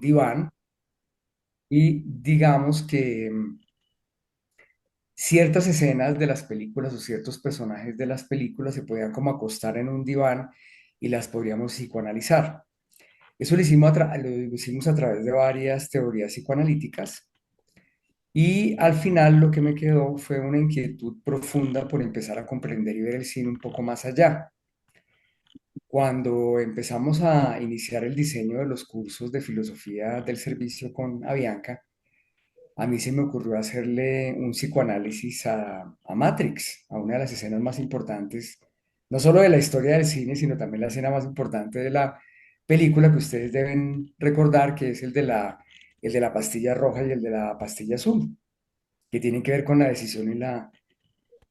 diván y digamos que ciertas escenas de las películas o ciertos personajes de las películas se podían como acostar en un diván y las podríamos psicoanalizar. Eso lo hicimos a través de varias teorías psicoanalíticas y al final lo que me quedó fue una inquietud profunda por empezar a comprender y ver el cine un poco más allá. Cuando empezamos a iniciar el diseño de los cursos de filosofía del servicio con Avianca, a mí se me ocurrió hacerle un psicoanálisis a Matrix, a una de las escenas más importantes, no solo de la historia del cine, sino también la escena más importante de la película que ustedes deben recordar, que es el de la pastilla roja y el de la pastilla azul, que tienen que ver con la decisión y la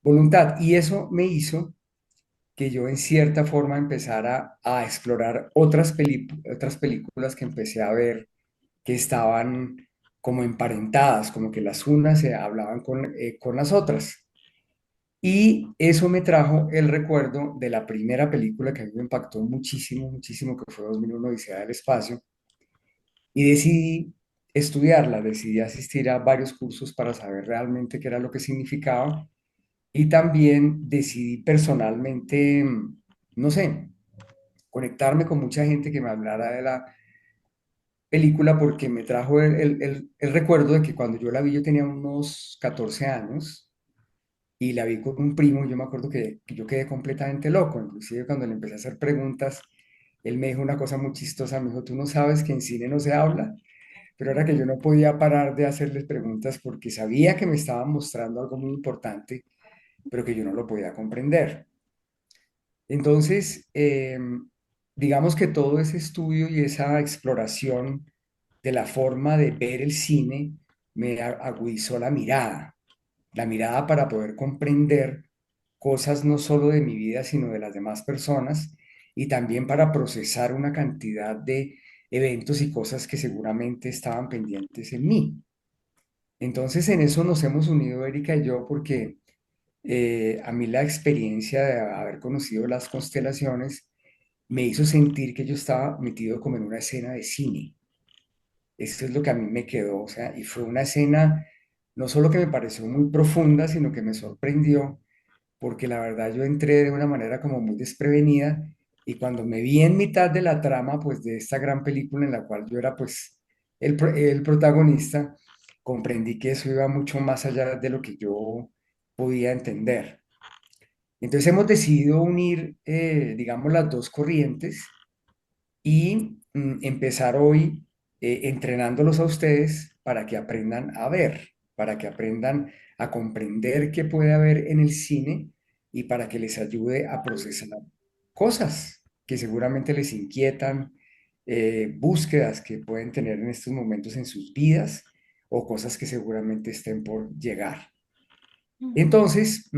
voluntad. Y eso me hizo que yo en cierta forma empezara a explorar otras películas que empecé a ver que estaban como emparentadas, como que las unas se hablaban con las otras. Y eso me trajo el recuerdo de la primera película que a mí me impactó muchísimo, muchísimo, que fue 2001 Odisea del Espacio, y decidí estudiarla, decidí asistir a varios cursos para saber realmente qué era lo que significaba, y también decidí personalmente, no sé, conectarme con mucha gente que me hablara de la película porque me trajo el recuerdo de que cuando yo la vi yo tenía unos 14 años y la vi con un primo. Yo me acuerdo que yo quedé completamente loco, inclusive cuando le empecé a hacer preguntas, él me dijo una cosa muy chistosa, me dijo, tú no sabes que en cine no se habla, pero era que yo no podía parar de hacerles preguntas porque sabía que me estaban mostrando algo muy importante, pero que yo no lo podía comprender. Entonces, digamos que todo ese estudio y esa exploración de la forma de ver el cine me agudizó la mirada para poder comprender cosas no solo de mi vida, sino de las demás personas, y también para procesar una cantidad de eventos y cosas que seguramente estaban pendientes en mí. Entonces, en eso nos hemos unido Erika y yo porque a mí la experiencia de haber conocido las constelaciones me hizo sentir que yo estaba metido como en una escena de cine. Esto es lo que a mí me quedó, o sea, y fue una escena no solo que me pareció muy profunda, sino que me sorprendió, porque la verdad yo entré de una manera como muy desprevenida, y cuando me vi en mitad de la trama, pues de esta gran película en la cual yo era pues el protagonista, comprendí que eso iba mucho más allá de lo que yo podía entender. Entonces hemos decidido unir, digamos, las dos corrientes y empezar hoy entrenándolos a ustedes para que aprendan a ver, para que aprendan a comprender qué puede haber en el cine y para que les ayude a procesar cosas que seguramente les inquietan, búsquedas que pueden tener en estos momentos en sus vidas o cosas que seguramente estén por llegar. Ujú. Entonces,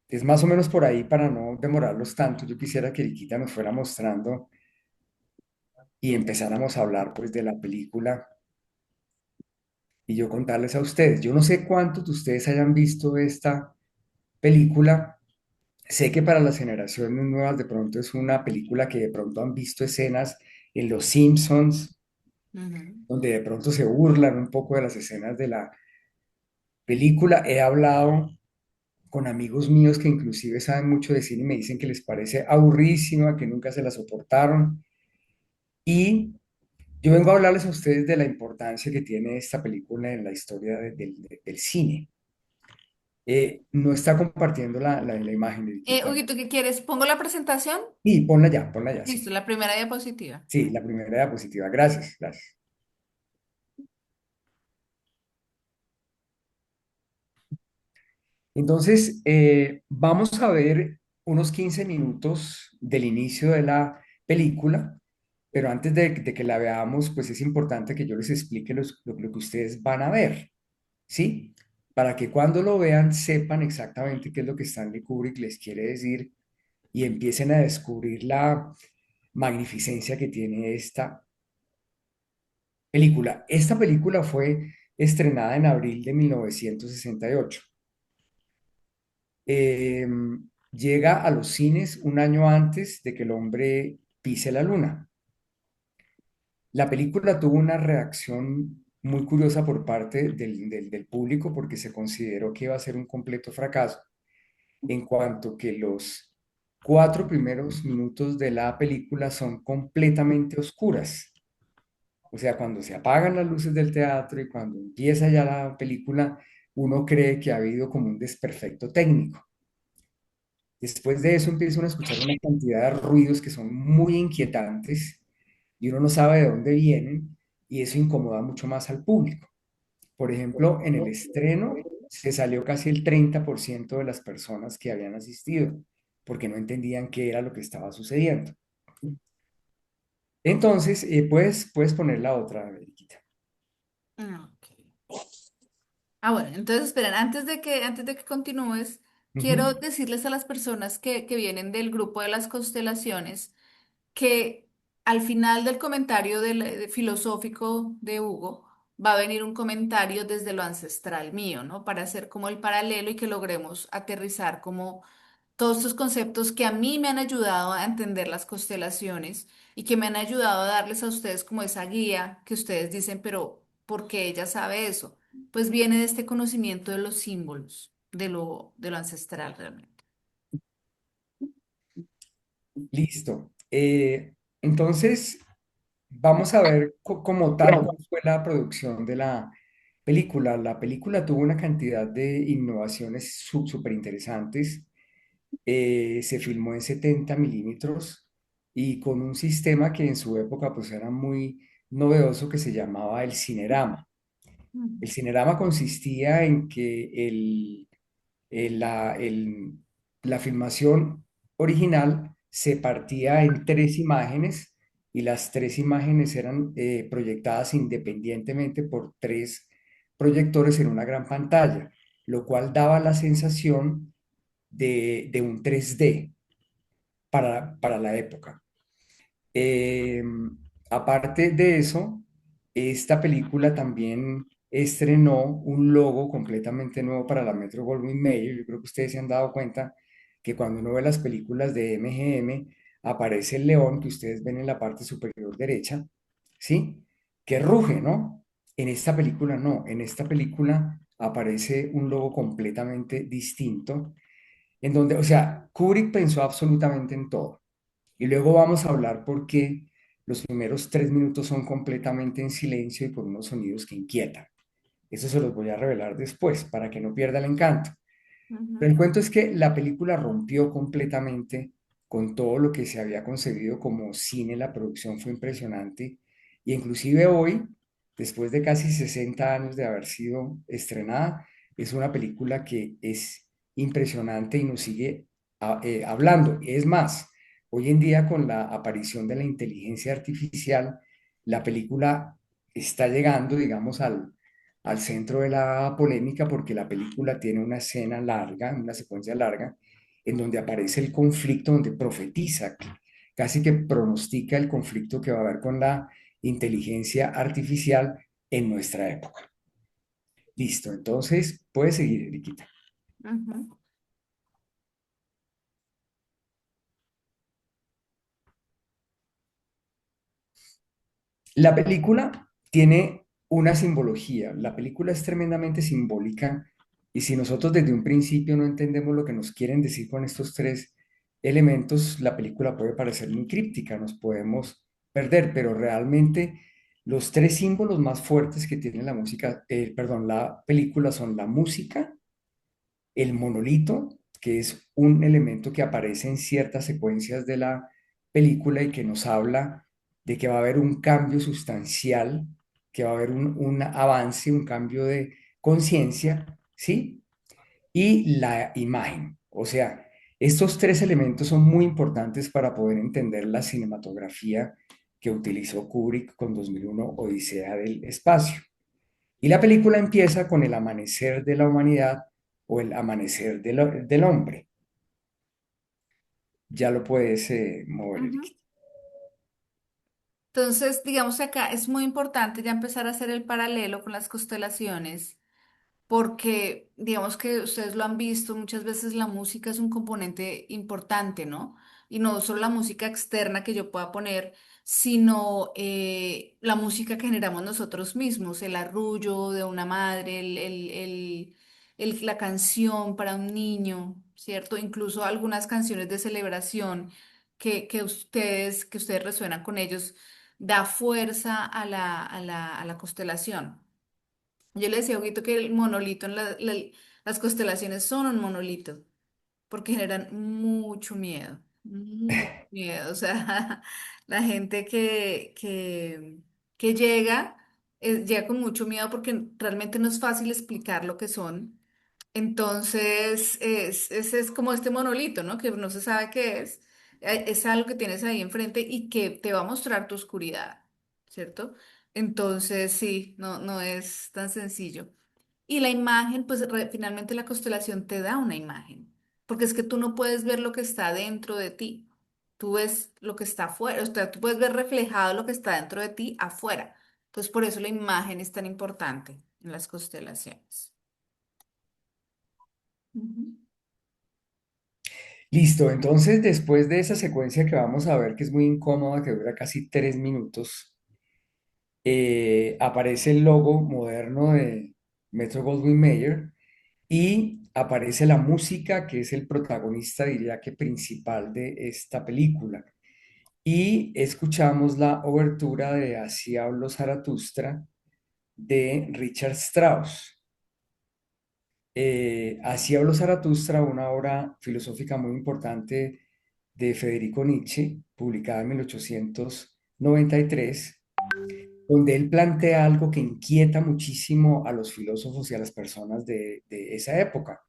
es más o menos por ahí para no demorarlos tanto. Yo quisiera que Riquita nos fuera mostrando y empezáramos a hablar pues de la película y yo contarles a ustedes. Yo no sé cuántos de ustedes hayan visto esta película. Sé que para las generaciones nuevas de pronto es una película que de pronto han visto escenas en Los Simpsons, Ujú. donde de pronto se burlan un poco de las escenas de la película. He hablado con amigos míos que inclusive saben mucho de cine y me dicen que les parece aburrísima, que nunca se la soportaron. Y yo vengo a hablarles a ustedes de la importancia que tiene esta película en la historia del cine. No está compartiendo la imagen de Viquita. Huguito, ¿qué quieres? ¿Pongo la presentación? Y ponla ya, Listo, sí. la primera diapositiva. Sí, la primera diapositiva. Gracias, gracias. Entonces, vamos a ver unos 15 minutos del inicio de la película, pero antes de que la veamos, pues es importante que yo les explique lo que ustedes van a ver, ¿sí? Para que cuando lo vean sepan exactamente qué es lo que Stanley Kubrick les quiere decir y empiecen a descubrir la magnificencia que tiene esta película. Esta película fue estrenada en abril de 1968. Eh, Llega a los cines un año antes de que el hombre pise la luna. La película tuvo una reacción muy curiosa por parte del público porque se consideró que iba a ser un completo fracaso, en cuanto que los 4 primeros minutos de la película son completamente oscuras. O sea, cuando se apagan las luces del teatro y cuando empieza ya la película, uno cree que ha habido como un desperfecto técnico. Después de eso empieza uno a escuchar una cantidad de ruidos que son muy inquietantes y uno no sabe de dónde vienen y eso incomoda mucho más al público. Por ejemplo, en el estreno se salió casi el 30% de las personas que habían asistido porque no entendían qué era lo que estaba sucediendo. Entonces, puedes poner la otra, Veriquita. Ok. Ah, bueno, entonces esperen, antes de que continúes, quiero Ujú. decirles a las personas que vienen del grupo de las constelaciones que al final del comentario filosófico de Hugo va a venir un comentario desde lo ancestral mío, ¿no? Para hacer como el paralelo y que logremos aterrizar como todos estos conceptos que a mí me han ayudado a entender las constelaciones y que me han ayudado a darles a ustedes como esa guía que ustedes dicen, pero ¿por qué ella sabe eso? Pues viene de este conocimiento de los símbolos, de lo ancestral realmente. Listo. Entonces, vamos a ver como tal cómo fue la producción de la película. La película tuvo una cantidad de innovaciones súper interesantes. Se filmó en 70 milímetros y con un sistema que en su época pues era muy novedoso que se llamaba el cinerama. El Ujú. cinerama consistía en que la filmación original se partía en 3 imágenes y las 3 imágenes eran proyectadas independientemente por 3 proyectores en una gran pantalla, lo cual daba la sensación de un 3D para la época. Eh, Aparte de eso, esta película también estrenó un logo completamente nuevo para la Metro Goldwyn Mayer. Yo creo que ustedes se han dado cuenta que cuando uno ve las películas de MGM, aparece el león que ustedes ven en la parte superior derecha, ¿sí? Que ruge, ¿no? En esta película no, en esta película aparece un logo completamente distinto, en donde, o sea, Kubrick pensó absolutamente en todo. Y luego vamos a hablar por qué los primeros 3 minutos son completamente en silencio y con unos sonidos que inquietan. Eso se los voy a revelar después para que no pierda el encanto. Pero Ujú, el cuento es que la película rompió completamente con todo lo que se había concebido como cine. La producción fue impresionante y inclusive hoy, después de casi 60 años de haber sido estrenada, es una película que es impresionante y nos sigue hablando. Es más, hoy en día con la aparición de la inteligencia artificial, la película está llegando, digamos, al centro de la polémica porque la película tiene una escena larga, una secuencia larga, en donde aparece el conflicto, donde profetiza, casi que pronostica el conflicto que va a haber con la inteligencia artificial en nuestra época. Listo, entonces puedes seguir, Eriquita. ujú. La película tiene una simbología, la película es tremendamente simbólica y si nosotros desde un principio no entendemos lo que nos quieren decir con estos 3 elementos, la película puede parecer muy críptica, nos podemos perder, pero realmente los 3 símbolos más fuertes que tiene la música, perdón, la película son la música, el monolito, que es un elemento que aparece en ciertas secuencias de la película y que nos habla de que va a haber un cambio sustancial, que va a haber un avance, un cambio de conciencia, ¿sí? Y la imagen. O sea, estos 3 elementos son muy importantes para poder entender la cinematografía que utilizó Kubrick con 2001 Odisea del Espacio. Y la película empieza con el amanecer de la humanidad o el amanecer del hombre. Ya lo puedes mover, Ujú. Eriquita. Entonces, digamos que acá es muy importante ya empezar a hacer el paralelo con las constelaciones, porque digamos que ustedes lo han visto, muchas veces la música es un componente importante, ¿no? y no solo la música externa que yo pueda poner, sino la música que generamos nosotros mismos, el arrullo de una madre, la canción para un niño, ¿cierto? Incluso algunas canciones de celebración que ustedes resuenan con ellos, da fuerza a la constelación. Yo le decía a Huguito que el monolito las constelaciones son un monolito porque generan mucho miedo, mucho miedo. O sea, la gente que llega, llega con mucho miedo porque realmente no es fácil explicar lo que son. Entonces, es como este monolito, ¿no? Que no se sabe qué es. Es algo que tienes ahí enfrente y que te va a mostrar tu oscuridad, ¿cierto? Entonces, sí, no es tan sencillo. Y la imagen, pues finalmente la constelación te da una imagen, porque es que tú no puedes ver lo que está dentro de ti, tú ves lo que está afuera, o sea, tú puedes ver reflejado lo que está dentro de ti afuera. Entonces, por eso la imagen es tan importante en las constelaciones. Ujú. Listo, entonces después de esa secuencia que vamos a ver, que es muy incómoda, que dura casi 3 minutos, aparece el logo moderno de Metro Goldwyn Mayer y aparece la música, que es el protagonista, diría que principal de esta película. Y escuchamos la obertura de Así habló Zaratustra de Richard Strauss. Así habló Zaratustra, una obra filosófica muy importante de Federico Nietzsche, publicada en 1893, donde él plantea algo que inquieta muchísimo a los filósofos y a las personas de esa época,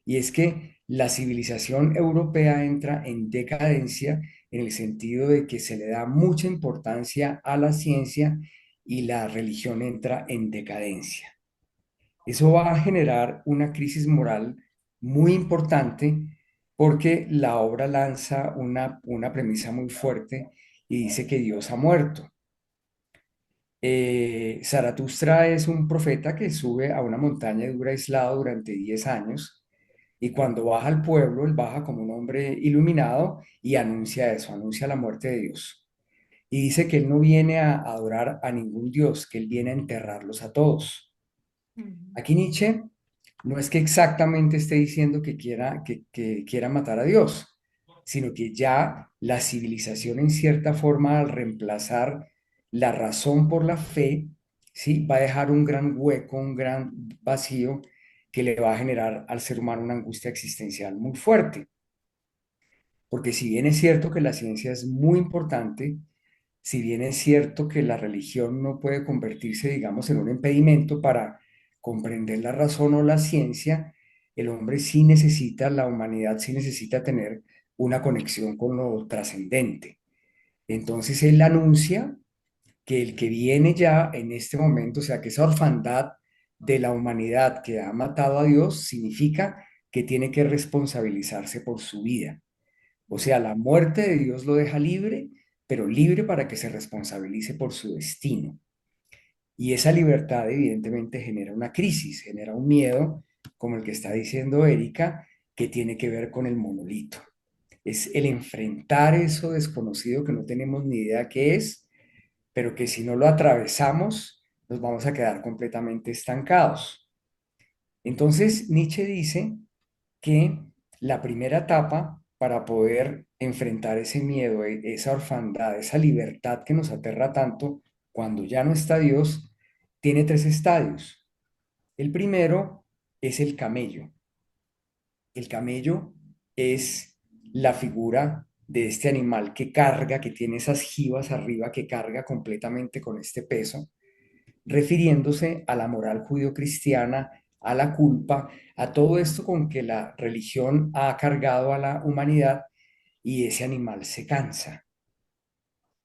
y es que la civilización europea entra en decadencia en el sentido de que se le da mucha importancia a la ciencia y la religión entra en decadencia. Eso va a generar una crisis moral muy importante porque la obra lanza una premisa muy fuerte y dice que Dios ha muerto. Zaratustra es un profeta que sube a una montaña y dura aislado durante 10 años y cuando baja al pueblo, él baja como un hombre iluminado y anuncia eso, anuncia la muerte de Dios. Y dice que él no viene a adorar a ningún Dios, que él viene a enterrarlos a todos. Ujú. Aquí Nietzsche no es que exactamente esté diciendo que quiera matar a Dios, sino que ya la civilización en cierta forma al reemplazar la razón por la fe, ¿sí? Va a dejar un gran hueco, un gran vacío que le va a generar al ser humano una angustia existencial muy fuerte. Porque si bien es cierto que la ciencia es muy importante, si bien es cierto que la religión no puede convertirse, digamos, en un impedimento para comprender la razón o la ciencia, el hombre sí necesita, la humanidad sí necesita tener una conexión con lo trascendente. Entonces él anuncia que el que viene ya en este momento, o sea, que esa orfandad de la humanidad que ha matado a Dios significa que tiene que responsabilizarse por su vida. O sea, la muerte de Dios lo deja libre, pero libre para que se responsabilice por su destino. Y esa libertad evidentemente genera una crisis, genera un miedo, como el que está diciendo Erika, que tiene que ver con el monolito. Es el enfrentar eso desconocido que no tenemos ni idea qué es, pero que si no lo atravesamos, nos vamos a quedar completamente estancados. Entonces, Nietzsche dice que la primera etapa para poder enfrentar ese miedo, esa orfandad, esa libertad que nos aterra tanto cuando ya no está Dios, tiene 3 estadios. El primero es el camello. El camello es la figura de este animal que carga, que tiene esas jivas arriba, que carga completamente con este peso, refiriéndose a la moral judio-cristiana, a la culpa, a todo esto con que la religión ha cargado a la humanidad y ese animal se cansa,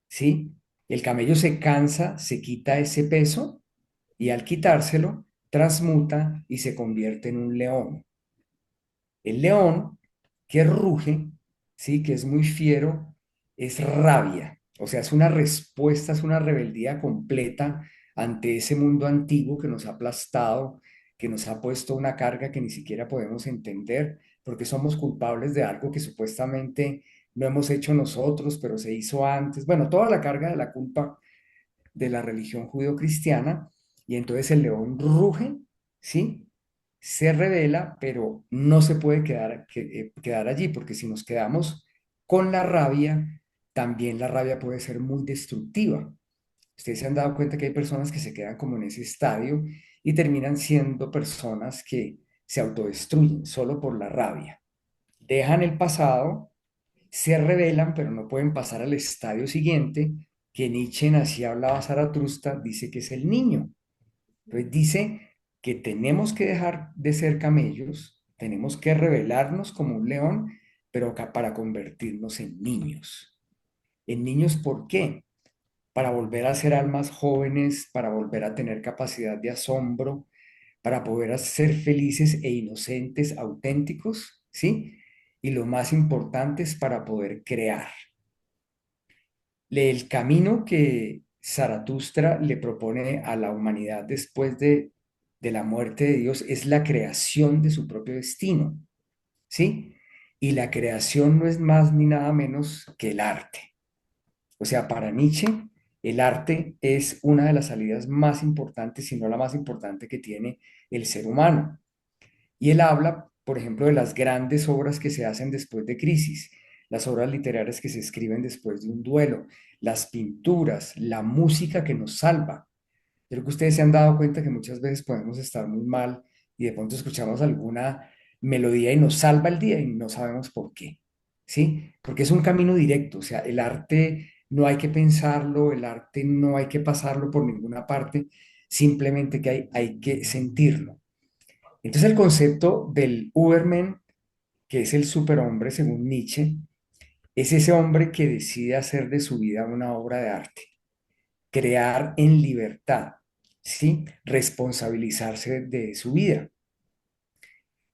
¿sí? El camello se cansa, se quita ese peso y al quitárselo, transmuta y se convierte en un león. El león que ruge, ¿sí? Que es muy fiero, es rabia. O sea, es una respuesta, es una rebeldía completa ante ese mundo antiguo que nos ha aplastado, que nos ha puesto una carga que ni siquiera podemos entender, porque somos culpables de algo que supuestamente no hemos hecho nosotros, pero se hizo antes. Bueno, toda la carga de la culpa de la religión judeocristiana, y entonces el león ruge, ¿sí? Se revela, pero no se puede quedar allí, porque si nos quedamos con la rabia, también la rabia puede ser muy destructiva. Ustedes se han dado cuenta que hay personas que se quedan como en ese estadio y terminan siendo personas que se autodestruyen solo por la rabia. Dejan el pasado, se rebelan, pero no pueden pasar al estadio siguiente, que Nietzsche, así hablaba Zaratustra, dice que es el niño. Entonces dice que tenemos que dejar de ser camellos, tenemos que rebelarnos como un león, pero para convertirnos en niños. ¿En niños por qué? Para volver a ser almas jóvenes, para volver a tener capacidad de asombro, para poder ser felices e inocentes, auténticos, ¿sí? Y lo más importante es para poder crear. El camino que Zaratustra le propone a la humanidad después de la muerte de Dios es la creación de su propio destino, ¿sí? Y la creación no es más ni nada menos que el arte. O sea, para Nietzsche, el arte es una de las salidas más importantes, si no la más importante que tiene el ser humano. Y él habla, por ejemplo, de las grandes obras que se hacen después de crisis, las obras literarias que se escriben después de un duelo, las pinturas, la música que nos salva. Creo que ustedes se han dado cuenta que muchas veces podemos estar muy mal y de pronto escuchamos alguna melodía y nos salva el día y no sabemos por qué, ¿sí? Porque es un camino directo, o sea, el arte no hay que pensarlo, el arte no hay que pasarlo por ninguna parte, simplemente que hay que sentirlo. Entonces el concepto del Uberman, que es el superhombre según Nietzsche, es ese hombre que decide hacer de su vida una obra de arte, crear en libertad, ¿sí? Responsabilizarse de su vida.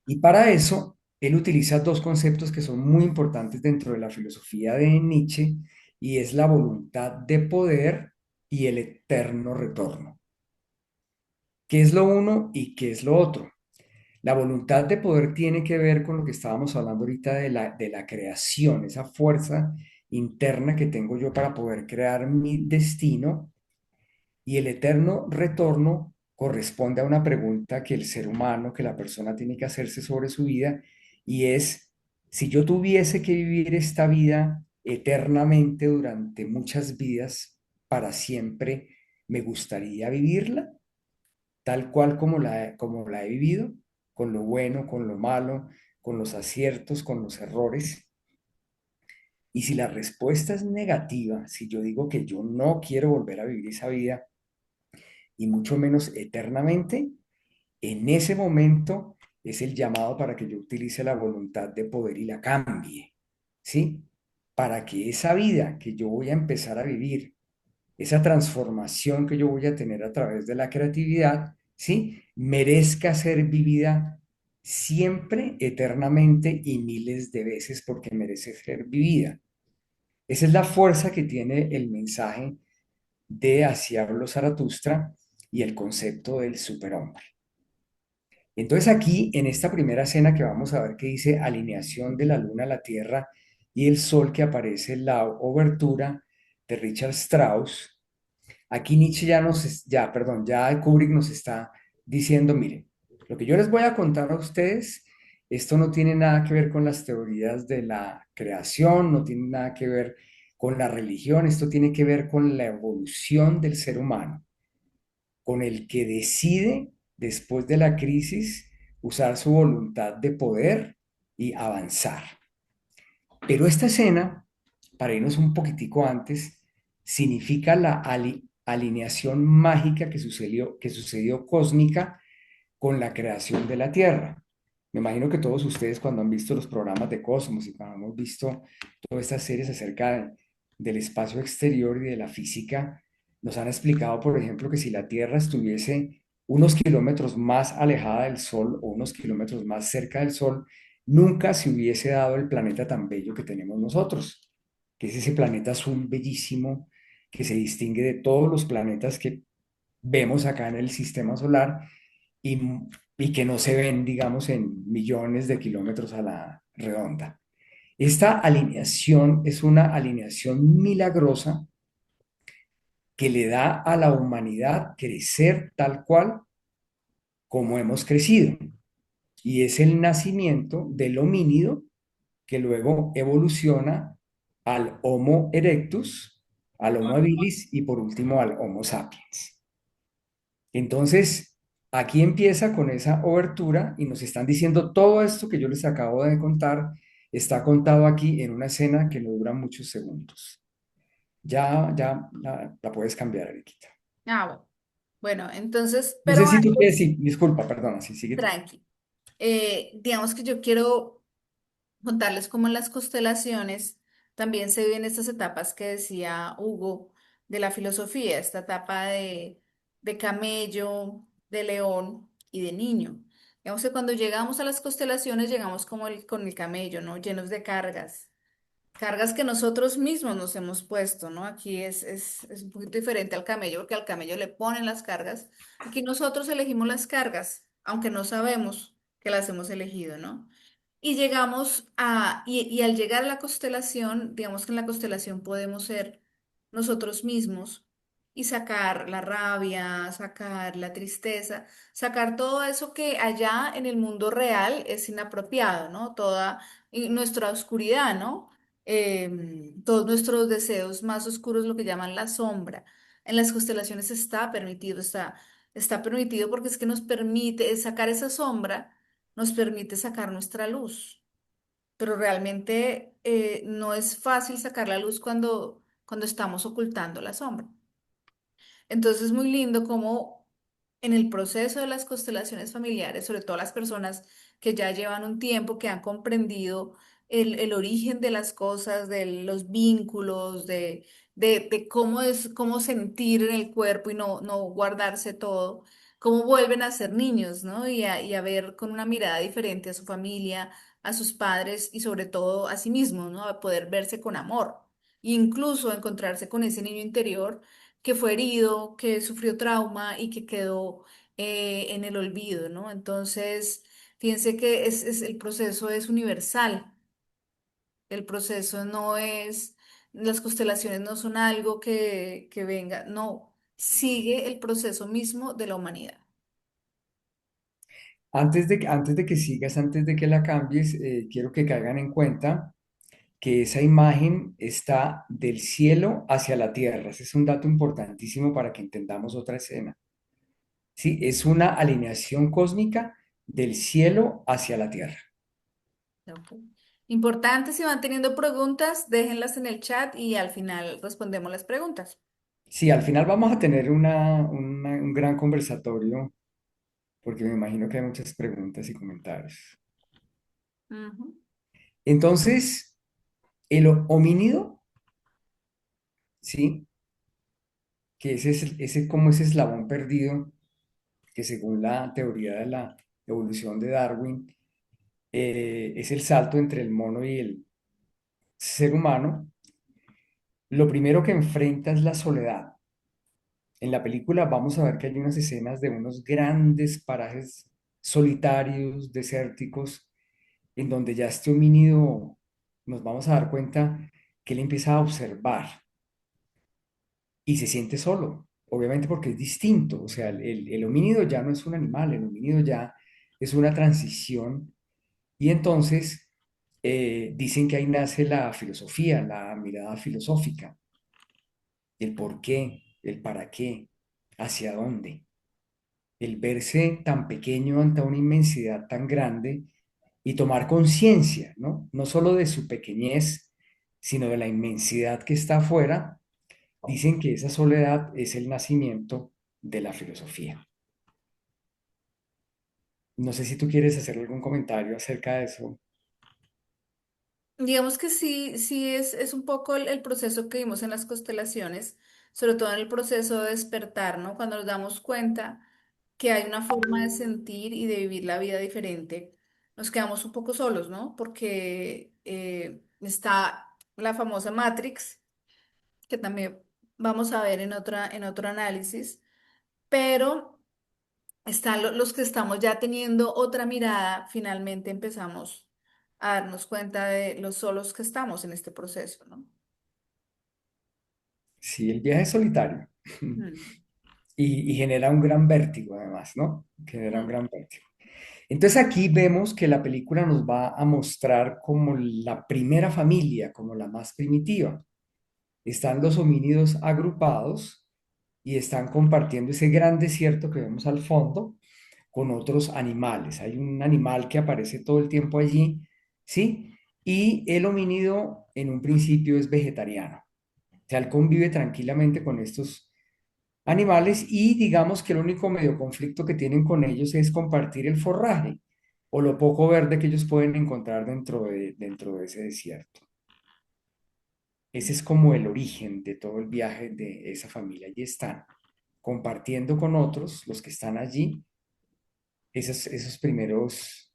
Y para eso, él utiliza dos conceptos que son muy importantes dentro de la filosofía de Nietzsche, y es la voluntad de poder y el eterno retorno. ¿Qué es lo uno y qué es lo otro? La voluntad de poder tiene que ver con lo que estábamos hablando ahorita de la creación, esa fuerza interna que tengo yo para poder crear mi destino, y el eterno retorno corresponde a una pregunta que el ser humano, que la persona tiene que hacerse sobre su vida, y es, si yo tuviese que vivir esta vida eternamente durante muchas vidas, para siempre, ¿me gustaría vivirla tal cual como la he vivido, con lo bueno, con lo malo, con los aciertos, con los errores? Y si la respuesta es negativa, si yo digo que yo no quiero volver a vivir esa vida, y mucho menos eternamente, en ese momento es el llamado para que yo utilice la voluntad de poder y la cambie, ¿sí? Para que esa vida que yo voy a empezar a vivir, esa transformación que yo voy a tener a través de la creatividad, ¿sí? Merezca ser vivida siempre, eternamente y miles de veces, porque merece ser vivida. Esa es la fuerza que tiene el mensaje de Así habló Zaratustra y el concepto del superhombre. Entonces aquí, en esta primera escena que vamos a ver que dice alineación de la luna a la tierra y el sol, que aparece en la obertura de Richard Strauss, aquí Nietzsche ya Kubrick nos está diciendo, miren, lo que yo les voy a contar a ustedes, esto no tiene nada que ver con las teorías de la creación, no tiene nada que ver con la religión, esto tiene que ver con la evolución del ser humano, con el que decide, después de la crisis, usar su voluntad de poder y avanzar. Pero esta escena, para irnos un poquitico antes, significa la alineación mágica que sucedió cósmica con la creación de la Tierra. Me imagino que todos ustedes, cuando han visto los programas de Cosmos y cuando hemos visto todas estas series acerca del espacio exterior y de la física, nos han explicado, por ejemplo, que si la Tierra estuviese unos kilómetros más alejada del Sol o unos kilómetros más cerca del Sol, nunca se hubiese dado el planeta tan bello que tenemos nosotros, que es ese planeta azul bellísimo que se distingue de todos los planetas que vemos acá en el sistema solar, y, y que no se ven, digamos, en millones de kilómetros a la redonda. Esta alineación es una alineación milagrosa que le da a la humanidad crecer tal cual como hemos crecido. Y es el nacimiento del homínido que luego evoluciona al Homo erectus, al Homo habilis y por último al Homo sapiens. Entonces, aquí empieza con esa obertura y nos están diciendo todo esto que yo les acabo de contar, está contado aquí en una escena que no dura muchos segundos. Ya la puedes cambiar, Eriquita. Ah, bueno. Bueno, entonces, No pero sé si tú quieres, antes, sí, disculpa, perdona, sí, sigue tú. tranqui. Digamos que yo quiero contarles cómo en las constelaciones también se viven estas etapas que decía Hugo de la filosofía, esta etapa de camello, de león y de niño. Digamos que cuando llegamos a las constelaciones llegamos como con el camello, ¿no? Llenos de cargas. Cargas que nosotros mismos nos hemos puesto, ¿no? Aquí es un poquito diferente al camello, porque al camello le ponen las cargas. Aquí nosotros elegimos las cargas, aunque no sabemos que las hemos elegido, ¿no? Y al llegar a la constelación, digamos que en la constelación podemos ser nosotros mismos y sacar la rabia, sacar la tristeza, sacar todo eso que allá en el mundo real es inapropiado, ¿no? Toda y nuestra oscuridad, ¿no? Todos nuestros deseos más oscuros, lo que llaman la sombra. En las constelaciones está permitido porque es que nos permite sacar esa sombra, nos permite sacar nuestra luz, pero realmente no es fácil sacar la luz cuando estamos ocultando la sombra. Entonces es muy lindo como en el proceso de las constelaciones familiares, sobre todo las personas que ya llevan un tiempo, que han comprendido el origen de las cosas, de los vínculos, de cómo es, cómo sentir en el cuerpo y no guardarse todo, cómo vuelven a ser niños, ¿no? Y a ver con una mirada diferente a su familia, a sus padres y sobre todo a sí mismos, ¿no? A poder verse con amor. E incluso encontrarse con ese niño interior que fue herido, que sufrió trauma y que quedó en el olvido, ¿no? Entonces, fíjense que el proceso es universal, el proceso no es, las constelaciones no son algo que venga, no, sigue el proceso mismo de la humanidad. Antes de que sigas, antes de que la cambies, quiero que caigan en cuenta que esa imagen está del cielo hacia la tierra. Ese es un dato importantísimo para que entendamos otra escena. Sí, es una alineación cósmica del cielo hacia la tierra. Ok. Importante, si van teniendo preguntas, déjenlas en el chat y al final respondemos las preguntas. Sí, al final vamos a tener un gran conversatorio, porque me imagino que hay muchas preguntas y comentarios. Ujú. Entonces, el homínido, ¿sí? Que ese es ese, como ese eslabón perdido, que según la teoría de la evolución de Darwin, es el salto entre el mono y el ser humano. Lo primero que enfrenta es la soledad. En la película vamos a ver que hay unas escenas de unos grandes parajes solitarios, desérticos, en donde ya este homínido nos vamos a dar cuenta que él empieza a observar y se siente solo, obviamente porque es distinto, o sea, el homínido ya no es un animal, el homínido ya es una transición y entonces dicen que ahí nace la filosofía, la mirada filosófica, el por qué, el para qué, hacia dónde, el verse tan pequeño ante una inmensidad tan grande y tomar conciencia, ¿no? No solo de su pequeñez, sino de la inmensidad que está afuera. Dicen que esa soledad es el nacimiento de la filosofía. No sé si tú quieres hacer algún comentario acerca de eso. Digamos que sí, sí es un poco el proceso que vimos en las constelaciones, sobre todo en el proceso de despertar, ¿no? Cuando nos damos cuenta que hay una forma de sentir y de vivir la vida diferente, nos quedamos un poco solos, ¿no? Porque está la famosa Matrix, que también vamos a ver en otro análisis, pero están los que estamos ya teniendo otra mirada, finalmente empezamos a darnos cuenta de los solos que estamos en este proceso, ¿no? Sí, el viaje es solitario Mm, y genera un gran vértigo además, ¿no? Genera un mm, gran vértigo. Entonces aquí vemos que la película nos va a mostrar como la primera familia, como la más primitiva. Están los homínidos agrupados y están compartiendo ese gran desierto que vemos al fondo con otros animales. Hay un animal que aparece todo el tiempo allí, ¿sí? Y el homínido en un principio es vegetariano. O sea, él convive tranquilamente con estos animales y digamos que el único medio conflicto que tienen con ellos es compartir el forraje o lo poco verde que ellos pueden encontrar dentro de ese desierto. Ese es como el origen de todo el viaje de esa familia. Allí están, compartiendo con otros, los que están allí, esos primeros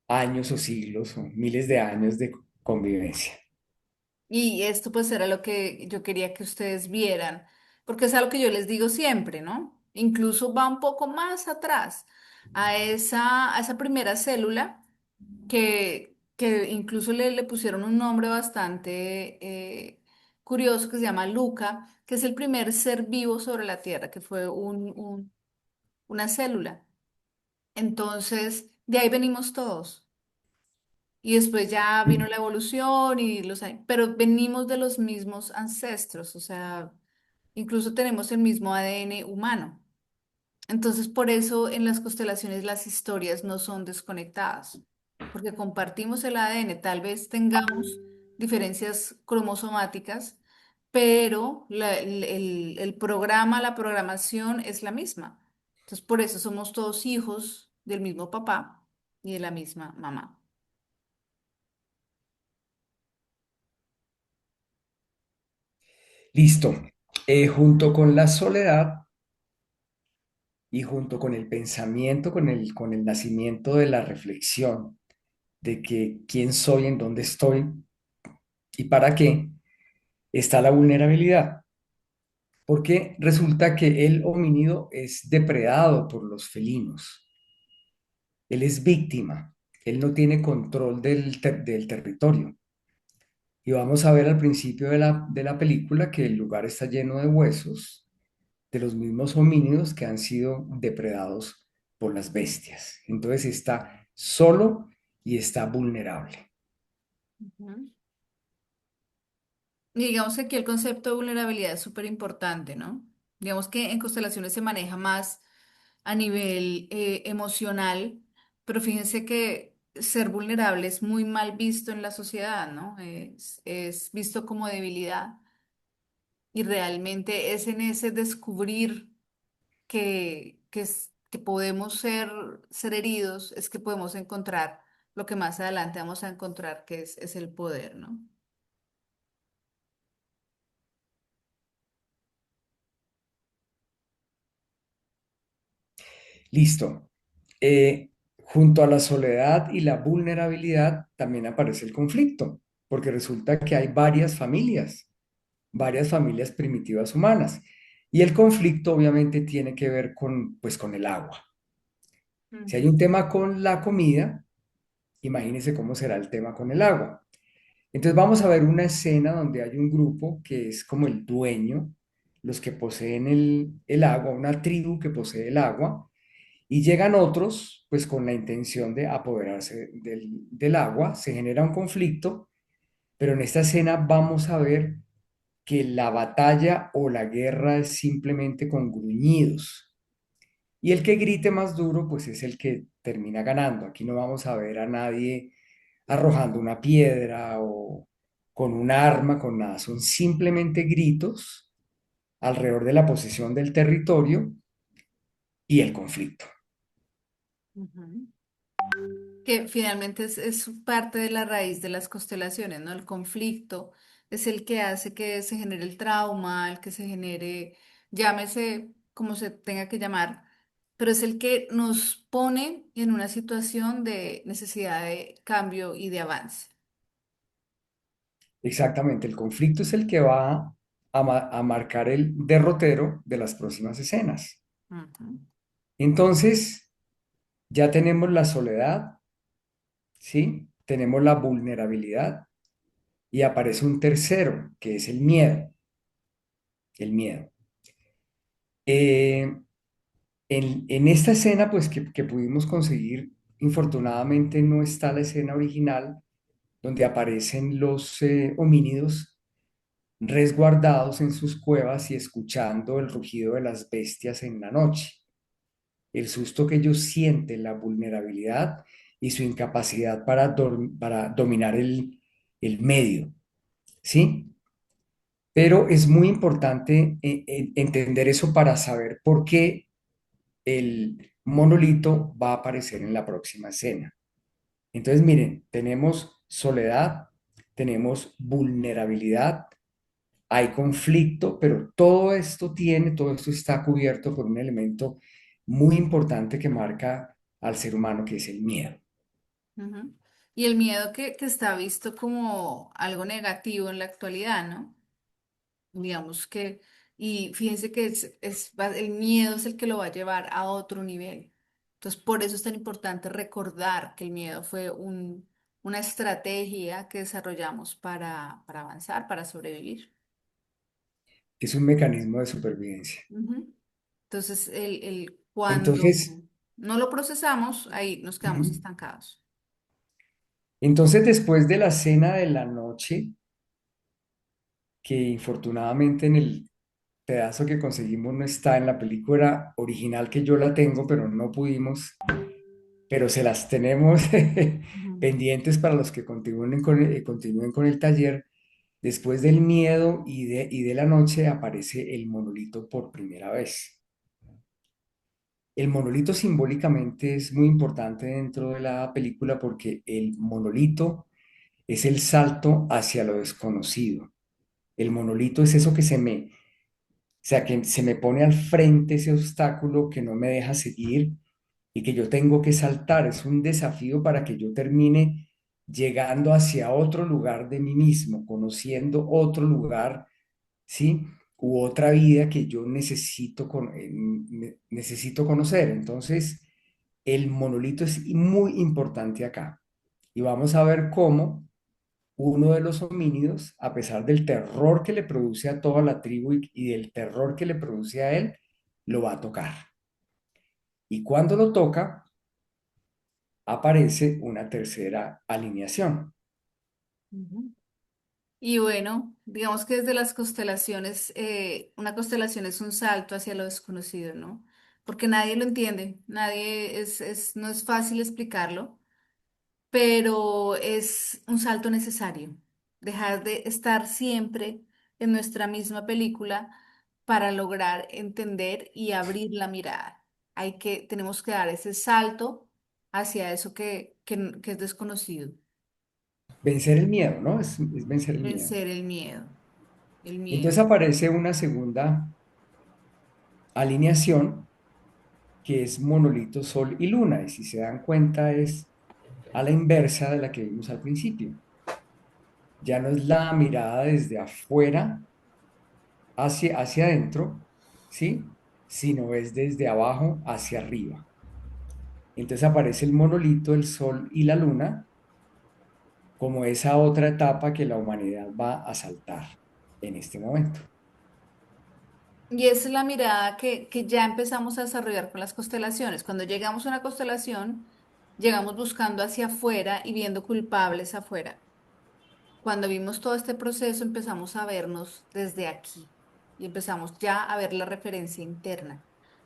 años o siglos o miles de años de convivencia. Y esto pues era lo que yo quería que ustedes vieran, porque es algo que yo les digo siempre, ¿no? Incluso va un poco más atrás, a esa primera célula que incluso le pusieron un nombre bastante curioso que se llama Luca, que es el primer ser vivo sobre la Tierra, que fue una célula. Entonces, de ahí venimos todos. Y después ya vino la evolución y pero venimos de los mismos ancestros, o sea, incluso tenemos el mismo ADN humano. Entonces, por eso en las constelaciones las historias no son desconectadas, porque compartimos el ADN, tal vez tengamos diferencias cromosomáticas, pero el programa, la programación es la misma. Entonces, por eso somos todos hijos del mismo papá y de la misma mamá. Listo. Junto con la soledad y junto con el pensamiento, con el nacimiento de la reflexión de que quién soy, en dónde estoy y para qué, está la vulnerabilidad. Porque resulta que el homínido es depredado por los felinos. Él es víctima. Él no tiene control del territorio. Y vamos a ver al principio de la película que el lugar está lleno de huesos de los mismos homínidos que han sido depredados por las bestias. Entonces está solo y está vulnerable. Ujú. Y digamos que aquí el concepto de vulnerabilidad es súper importante, ¿no? Digamos que en constelaciones se maneja más a nivel emocional, pero fíjense que ser vulnerable es muy mal visto en la sociedad, ¿no? Es visto como debilidad y realmente es en ese descubrir que podemos ser heridos, es que podemos encontrar lo que más adelante vamos a encontrar, que es el poder, ¿no? Listo. Junto a la soledad y la vulnerabilidad también aparece el conflicto, porque resulta que hay varias familias primitivas humanas. Y el conflicto obviamente tiene que ver pues, con el agua. Si hay Ujú, un tema con la comida, imagínense cómo será el tema con el agua. Entonces vamos a ver una escena donde hay un grupo que es como el dueño, los que poseen el agua, una tribu que posee el agua, y llegan otros, pues con la intención de apoderarse del agua, se genera un conflicto, pero en esta escena vamos a ver que la batalla o la guerra es simplemente con gruñidos. Y el que grite más duro, pues es el que termina ganando. Aquí no vamos a ver a nadie arrojando una piedra o con un arma, con nada. Son simplemente gritos alrededor de la posesión del territorio y el conflicto. ujú. Que finalmente es parte de la raíz de las constelaciones, ¿no? El conflicto es el que hace que se genere el trauma, el que se genere, llámese como se tenga que llamar, pero es el que nos pone en una situación de necesidad de cambio y de avance. Exactamente, el conflicto es el que va a marcar el derrotero de las próximas escenas. Ujú. Entonces, ya tenemos la soledad, ¿sí? Tenemos la vulnerabilidad y aparece un tercero, que es el miedo, el miedo. Eh, en esta escena, pues que pudimos conseguir, infortunadamente no está la escena original donde aparecen los homínidos resguardados en sus cuevas y escuchando el rugido de las bestias en la noche. El susto que ellos sienten, la vulnerabilidad y su incapacidad para dominar el medio, ¿sí? Pero es muy importante entender eso para saber por qué el monolito va a aparecer en la próxima escena. Entonces, miren, tenemos soledad, tenemos vulnerabilidad, hay conflicto, pero todo esto está cubierto por un elemento muy importante que marca al ser humano, que es el miedo. Ujú. Y el miedo que está visto como algo negativo en la actualidad, ¿no? Digamos que, y fíjense que el miedo es el que lo va a llevar a otro nivel. Entonces, por eso es tan importante recordar que el miedo fue una estrategia que desarrollamos para avanzar, para sobrevivir. Es un mecanismo de supervivencia. Ujú. Entonces, cuando Entonces, no lo procesamos, ahí nos quedamos ujú. estancados. Entonces, después de la cena de la noche, que infortunadamente en el pedazo que conseguimos no está en la película original que yo la tengo, pero no pudimos, pero se las tenemos Ujú. pendientes para los que continúen con el taller. Después del miedo y de la noche aparece el monolito por primera vez. El monolito simbólicamente es muy importante dentro de la película porque el monolito es el salto hacia lo desconocido. El monolito es eso o sea, que se me pone al frente ese obstáculo que no me deja seguir y que yo tengo que saltar. Es un desafío para que yo termine llegando hacia otro lugar de mí mismo, conociendo otro lugar, ¿sí? U otra vida que yo necesito conocer. Entonces, el monolito es muy importante acá. Y vamos a ver cómo uno de los homínidos, a pesar del terror que le produce a toda la tribu y del terror que le produce a él, lo va a tocar. Y cuando lo toca, aparece una tercera alineación. Ujú. Y bueno, digamos que desde las constelaciones, una constelación es un salto hacia lo desconocido, ¿no? Porque nadie lo entiende, no es fácil explicarlo, pero es un salto necesario. Dejar de estar siempre en nuestra misma película para lograr entender y abrir la mirada. Tenemos que dar ese salto hacia eso que es desconocido, Vencer el miedo, ¿no? Es vencer el miedo. vencer el miedo, el Entonces miedo. aparece una segunda alineación que es monolito, sol y luna. Y si se dan cuenta es a la inversa de la que vimos al principio. Ya no es la mirada desde afuera hacia adentro, ¿sí? Sino es desde abajo hacia arriba. Entonces aparece el monolito, el sol y la luna como esa otra etapa que la humanidad va a saltar en este momento. Y esa es la mirada que ya empezamos a desarrollar con las constelaciones. Cuando llegamos a una constelación, llegamos buscando hacia afuera y viendo culpables afuera. Cuando vimos todo este proceso, empezamos a vernos desde aquí y empezamos ya a ver la referencia interna.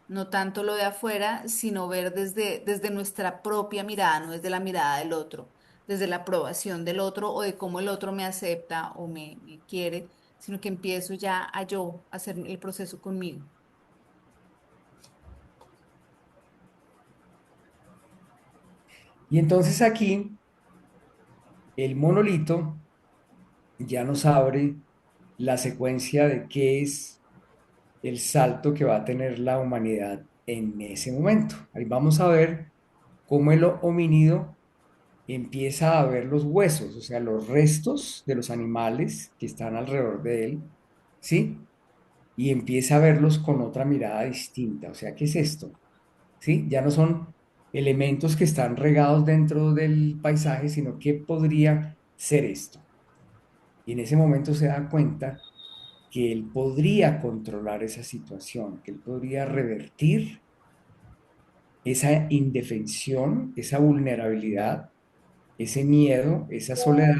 No tanto lo de afuera, sino ver desde nuestra propia mirada, no desde la mirada del otro, desde la aprobación del otro o de cómo el otro me acepta o me quiere, sino que empiezo ya a yo a hacer el proceso conmigo. Y entonces aquí el monolito ya nos abre la secuencia de qué es el salto que va a tener la humanidad en ese momento. Ahí vamos a ver cómo el homínido empieza a ver los huesos, o sea, los restos de los animales que están alrededor de él, ¿sí? Y empieza a verlos con otra mirada distinta. O sea, ¿qué es esto? ¿Sí? Ya no son elementos que están regados dentro del paisaje, sino qué podría ser esto. Y en ese momento se da cuenta que él podría controlar esa situación, que él podría revertir esa indefensión, esa vulnerabilidad, ese miedo, esa soledad,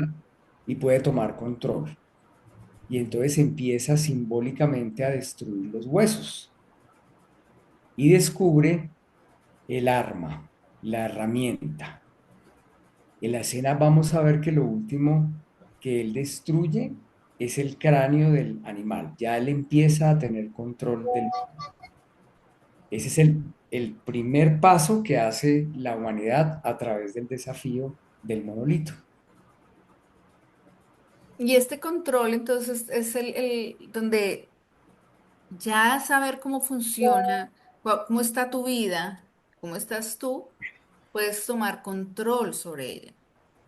y puede tomar control. Y entonces empieza simbólicamente a destruir los huesos y descubre el arma, la herramienta. En la escena vamos a ver que lo último que él destruye es el cráneo del animal. Ya él empieza a tener control del... Ese es el primer paso que hace la humanidad a través del desafío del monolito. Y este control entonces es el donde ya saber cómo funciona, cómo está tu vida, cómo estás tú, puedes tomar control sobre ella.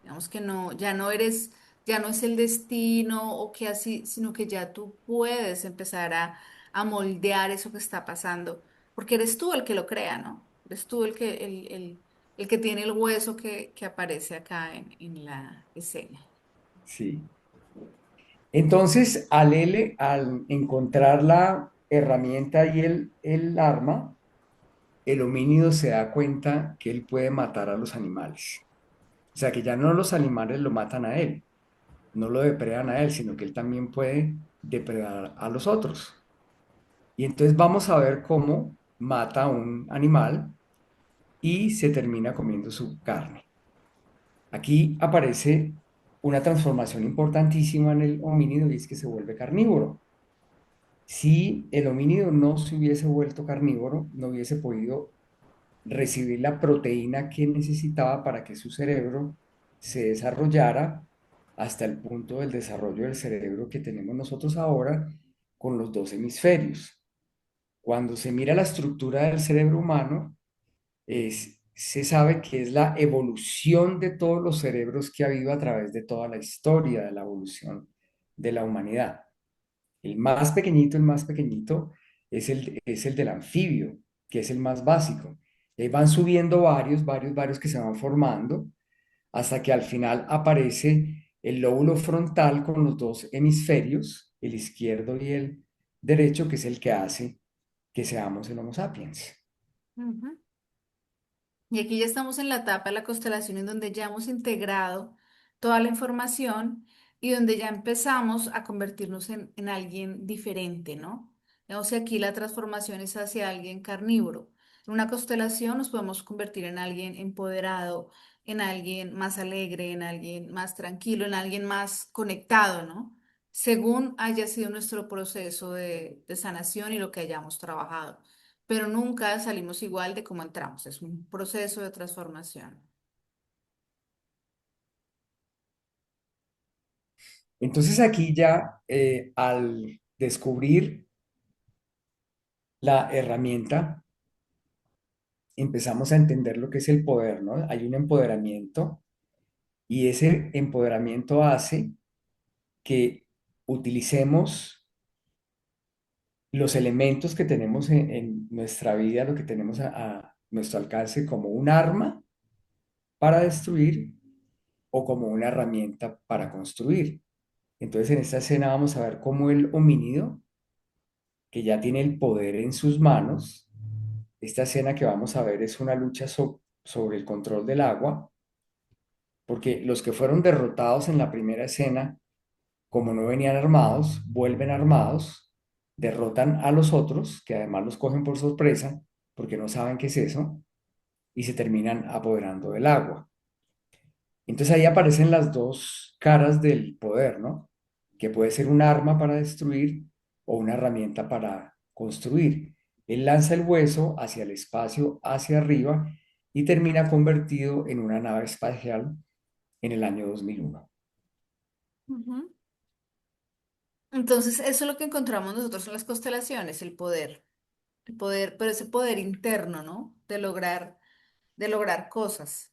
Digamos que no, ya no eres, ya no es el destino o que así, sino que ya tú puedes empezar a moldear eso que está pasando, porque eres tú el que lo crea, ¿no? Eres tú el que tiene el hueso que aparece acá en la escena. Sí. Entonces, al encontrar la herramienta y el arma, el homínido se da cuenta que él puede matar a los animales. O sea, que ya no los animales lo matan a él, no lo depredan a él, sino que él también puede depredar a los otros. Y entonces vamos a ver cómo mata a un animal y se termina comiendo su carne. Aquí aparece una transformación importantísima en el homínido y es que se vuelve carnívoro. Si el homínido no se hubiese vuelto carnívoro, no hubiese podido recibir la proteína que necesitaba para que su cerebro se desarrollara hasta el punto del desarrollo del cerebro que tenemos nosotros ahora con los dos hemisferios. Cuando se mira la estructura del cerebro humano, se sabe que es la evolución de todos los cerebros que ha habido a través de toda la historia de la evolución de la humanidad. El más pequeñito es el del anfibio, que es el más básico. Y ahí van subiendo varios que se van formando hasta que al final aparece el lóbulo frontal con los dos hemisferios, el izquierdo y el derecho, que es el que hace que seamos el Homo sapiens. Ujú. Y aquí ya estamos en la etapa de la constelación en donde ya hemos integrado toda la información y donde ya empezamos a convertirnos en alguien diferente, ¿no? Vemos que aquí la transformación es hacia alguien carnívoro. En una constelación nos podemos convertir en alguien empoderado, en alguien más alegre, en alguien más tranquilo, en alguien más conectado, ¿no? Según haya sido nuestro proceso de sanación y lo que hayamos trabajado, pero nunca salimos igual de cómo entramos. Es un proceso de transformación. Entonces aquí ya al descubrir la herramienta, empezamos a entender lo que es el poder, ¿no? Hay un empoderamiento y ese empoderamiento hace que utilicemos los elementos que tenemos en nuestra vida, lo que tenemos a nuestro alcance como un arma para destruir o como una herramienta para construir. Entonces en esta escena vamos a ver cómo el homínido, que ya tiene el poder en sus manos, esta escena que vamos a ver es una lucha sobre el control del agua, porque los que fueron derrotados en la primera escena, como no venían armados, vuelven armados, derrotan a los otros, que además los cogen por sorpresa, porque no saben qué es eso, y se terminan apoderando del agua. Entonces ahí aparecen las dos caras del poder, ¿no? Que puede ser un arma para destruir o una herramienta para construir. Él lanza el hueso hacia el espacio, hacia arriba, y termina convertido en una nave espacial en el año 2001. Ujú. Entonces, eso es lo que encontramos nosotros en las constelaciones, el poder, pero ese poder interno, ¿no? De lograr cosas.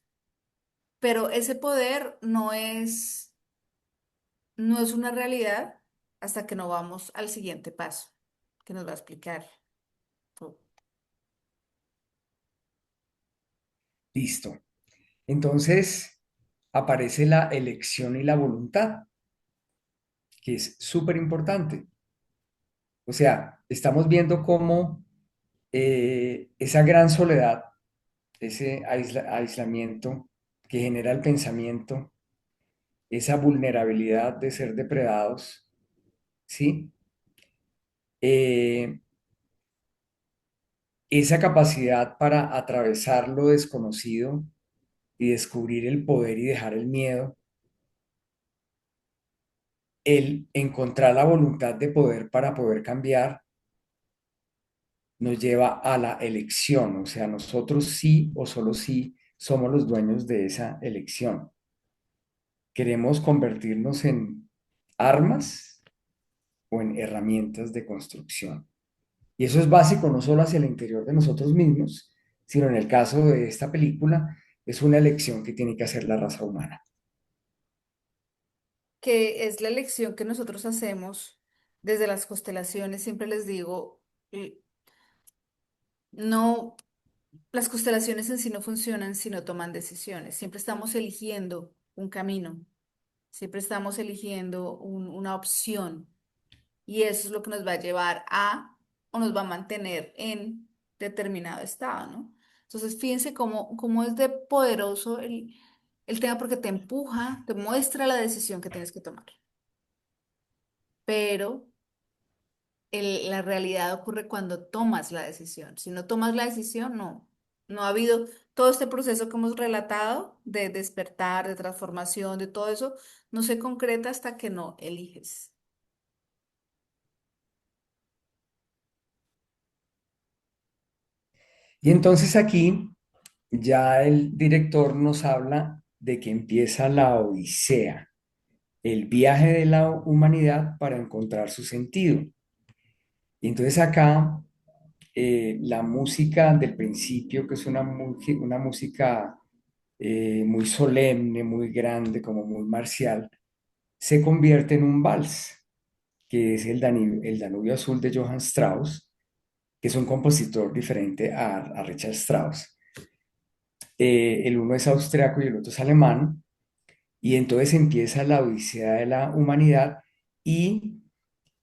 Pero ese poder no es una realidad hasta que no vamos al siguiente paso, que nos va a explicar todo. Listo. Entonces aparece la elección y la voluntad, que es súper importante. O sea, estamos viendo cómo esa gran soledad, ese aislamiento que genera el pensamiento, esa vulnerabilidad de ser depredados, ¿sí? Eh, esa capacidad para atravesar lo desconocido y descubrir el poder y dejar el miedo, el encontrar la voluntad de poder para poder cambiar, nos lleva a la elección, o sea, nosotros sí o solo sí somos los dueños de esa elección. Queremos convertirnos en armas o en herramientas de construcción. Y eso es básico no solo hacia el interior de nosotros mismos, sino en el caso de esta película, es una elección que tiene que hacer la raza humana. Que es la elección que nosotros hacemos desde las constelaciones. Siempre les digo, no, las constelaciones en sí no funcionan si no toman decisiones. Siempre estamos eligiendo un camino, siempre estamos eligiendo una opción y eso es lo que nos va a llevar a o nos va a mantener en determinado estado, ¿no? Entonces, fíjense cómo es de poderoso el tema porque te empuja, te muestra la decisión que tienes que tomar. Pero la realidad ocurre cuando tomas la decisión. Si no tomas la decisión, no. No ha habido todo este proceso que hemos relatado de despertar, de transformación, de todo eso, no se concreta hasta que no eliges. Y entonces aquí ya el director nos habla de que empieza la odisea, el viaje de la humanidad para encontrar su sentido. Y entonces acá la música del principio, que es una música muy solemne, muy grande, como muy marcial, se convierte en un vals, que es el Danubio Azul de Johann Strauss, que es un compositor diferente a Richard Strauss. El uno es austriaco y el otro es alemán, y entonces empieza la odisea de la humanidad y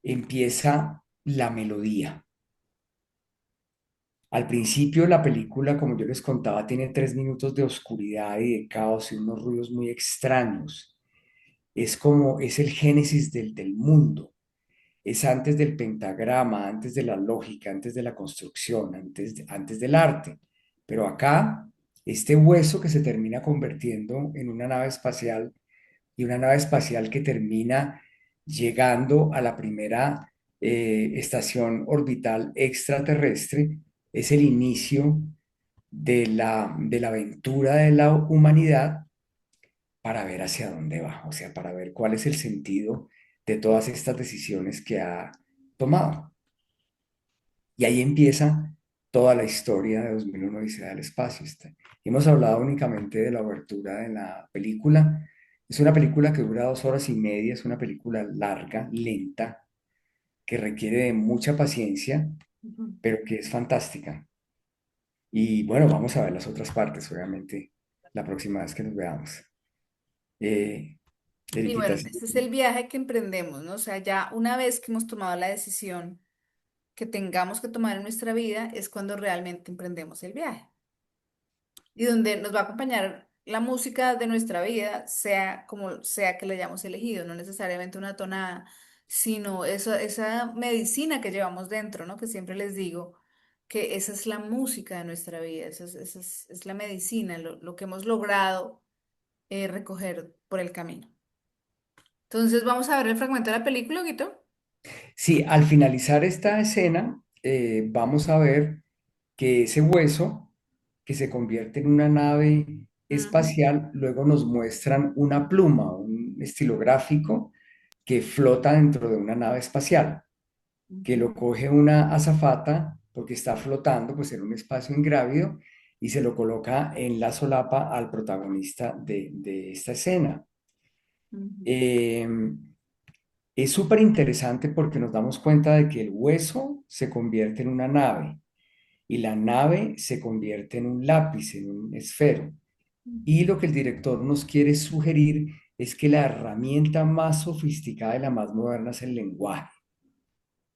empieza la melodía. Al principio la película, como yo les contaba, tiene 3 minutos de oscuridad y de caos y unos ruidos muy extraños. Es el génesis del mundo. Es antes del pentagrama, antes de la lógica, antes de la construcción, antes del arte. Pero acá, este hueso que se termina convirtiendo en una nave espacial y una nave espacial que termina llegando a la primera estación orbital extraterrestre, es el inicio de la aventura de la humanidad para ver hacia dónde va, o sea, para ver cuál es el sentido de todas estas decisiones que ha tomado. Y ahí empieza toda la historia de 2001 Odisea del Espacio. Hemos hablado únicamente de la obertura de la película. Es una película que dura 2 horas y media, es una película larga, lenta, que requiere de mucha paciencia, Ujú. pero que es fantástica. Y bueno, vamos a ver las otras partes, obviamente, la próxima vez que nos veamos. Eh, Y Eriquita, bueno, sí. este es el viaje que emprendemos, ¿no? O sea, ya una vez que hemos tomado la decisión que tengamos que tomar en nuestra vida, es cuando realmente emprendemos el viaje. Y donde nos va a acompañar la música de nuestra vida, sea como sea que la hayamos elegido, no necesariamente una tonada, sino esa medicina que llevamos dentro, ¿no? Que siempre les digo que esa es la música de nuestra vida, esa es la medicina, lo que hemos logrado recoger por el camino. Entonces, vamos a ver el fragmento de la película, Guito. Sí, al finalizar esta escena, vamos a ver que ese hueso que se convierte en una nave Ujú, espacial, luego nos muestran una pluma, un estilográfico que flota dentro de una nave espacial, que ujú, lo coge una azafata porque está flotando pues en un espacio ingrávido y se lo coloca en la solapa al protagonista de esta escena. ujú. Eh, es súper interesante porque nos damos cuenta de que el hueso se convierte en una nave y la nave se convierte en un lápiz, en un esfero. Y lo que el director nos quiere sugerir es que la herramienta más sofisticada y la más moderna es el lenguaje.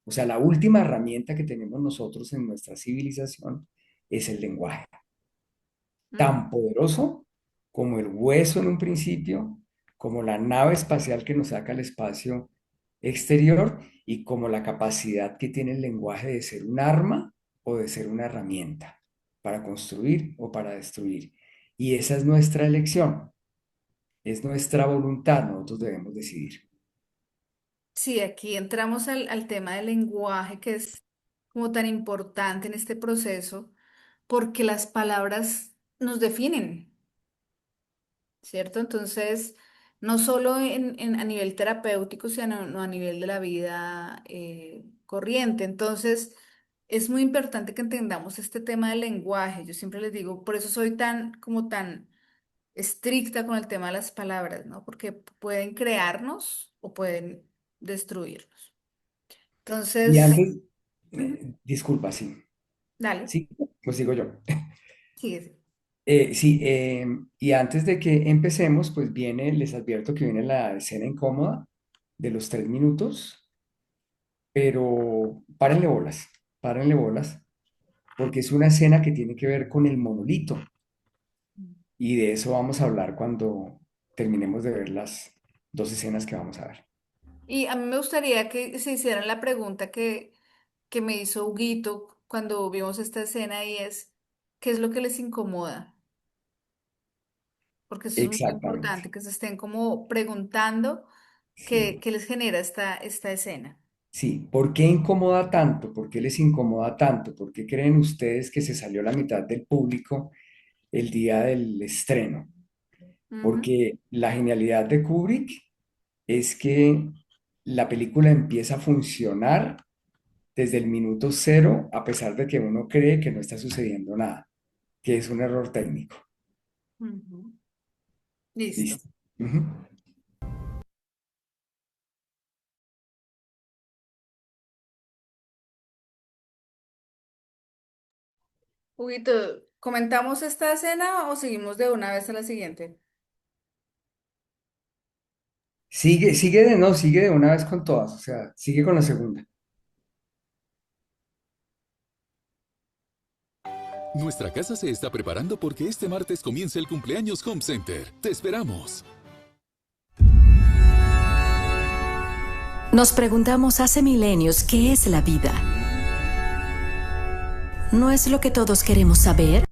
O sea, la última herramienta que tenemos nosotros en nuestra civilización es el lenguaje, tan Mm. poderoso como el hueso en un principio, como la nave espacial que nos saca al espacio exterior y como la capacidad que tiene el lenguaje de ser un arma o de ser una herramienta para construir o para destruir. Y esa es nuestra elección, es nuestra voluntad, nosotros debemos decidir. Sí, aquí entramos al tema del lenguaje, que es como tan importante en este proceso, porque las palabras nos definen. ¿Cierto? Entonces, no solo a nivel terapéutico, sino no a nivel de la vida corriente. Entonces, es muy importante que entendamos este tema del lenguaje. Yo siempre les digo, por eso soy tan estricta con el tema de las palabras, ¿no? Porque pueden crearnos o pueden destruirnos. Y Entonces, antes, ujú, disculpa, sí, dale, sí, pues digo yo. sigue. Sí, y antes de que empecemos, pues viene, les advierto que viene la escena incómoda de los 3 minutos, pero párenle bolas, porque es una escena que tiene que ver con el monolito, y de eso vamos a hablar cuando terminemos de ver las 2 escenas que vamos a ver. Y a mí me gustaría que se hicieran la pregunta que me hizo Huguito cuando vimos esta escena y es, ¿qué es lo que les incomoda? Porque eso es muy importante, Exactamente, que se estén como preguntando sí. qué les genera esta escena. Sí, ¿por qué incomoda tanto? ¿Por qué les incomoda tanto? ¿Por qué creen ustedes que se salió la mitad del público el día del estreno? Ujú, Porque la genialidad de Kubrick es que la película empieza a funcionar desde el minuto cero, a pesar de que uno cree que no está sucediendo nada, que es un error técnico. ujú. Listo. Listo. Ujú. Huguito, ¿comentamos esta escena o seguimos de una vez a la siguiente? Sigue de una vez con todas, o sea, sigue con la segunda. Nuestra casa se está preparando porque este martes comienza el cumpleaños Home Center. Te esperamos. Nos preguntamos hace milenios qué es la vida. ¿No es lo que todos queremos saber?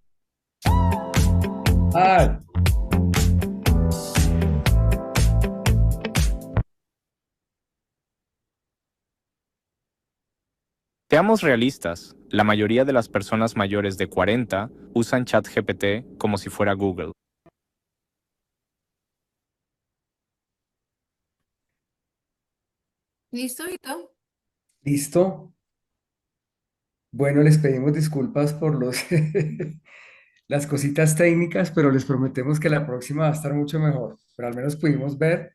Ah, Seamos realistas, la mayoría de las personas mayores de 40 usan ChatGPT como si fuera Google. ¿Listo, Huguito? listo. Bueno, les pedimos disculpas por las cositas técnicas, pero les prometemos que la próxima va a estar mucho mejor. Pero al menos pudimos ver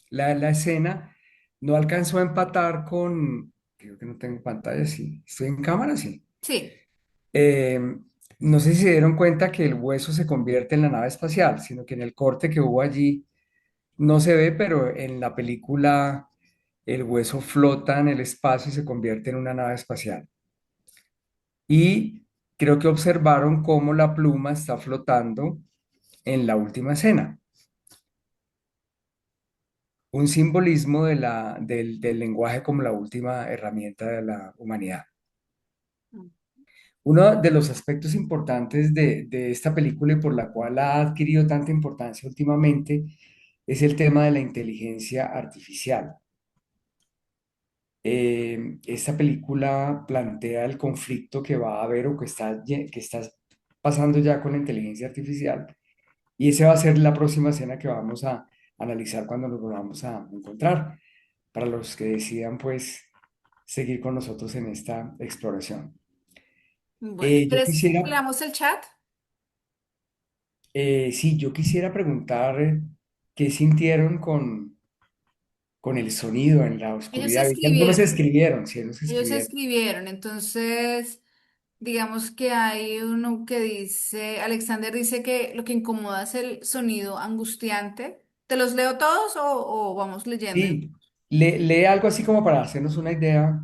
la escena. No alcanzó a empatar con, creo que no tengo pantalla, sí. Estoy en cámara, sí. Sí. Eh, no sé si se dieron cuenta que el hueso se convierte en la nave espacial, sino que en el corte que hubo allí no se ve, pero en la película el hueso flota en el espacio y se convierte en una nave espacial. Y creo que observaron cómo la pluma está flotando en la última escena. Un simbolismo del lenguaje como la última herramienta de la humanidad. Uno de los aspectos importantes de esta película y por la cual ha adquirido tanta importancia últimamente es el tema de la inteligencia artificial. Esta película plantea el conflicto que va a haber o que está pasando ya con la inteligencia artificial, y esa va a ser la próxima escena que vamos a analizar cuando nos volvamos a encontrar, para los que decidan pues seguir con nosotros en esta exploración. Bueno, Yo ¿quieres que quisiera, leamos el chat? sí, yo quisiera preguntar qué sintieron con el sonido en la Ellos oscuridad. Vi que algunos escribieron. escribieron, sí, ellos Ellos escribieron. escribieron, entonces. Digamos que hay uno que dice, Alexander dice que lo que incomoda es el sonido angustiante. ¿Te los leo todos o vamos leyendo? Sí, lee algo así como para hacernos una idea.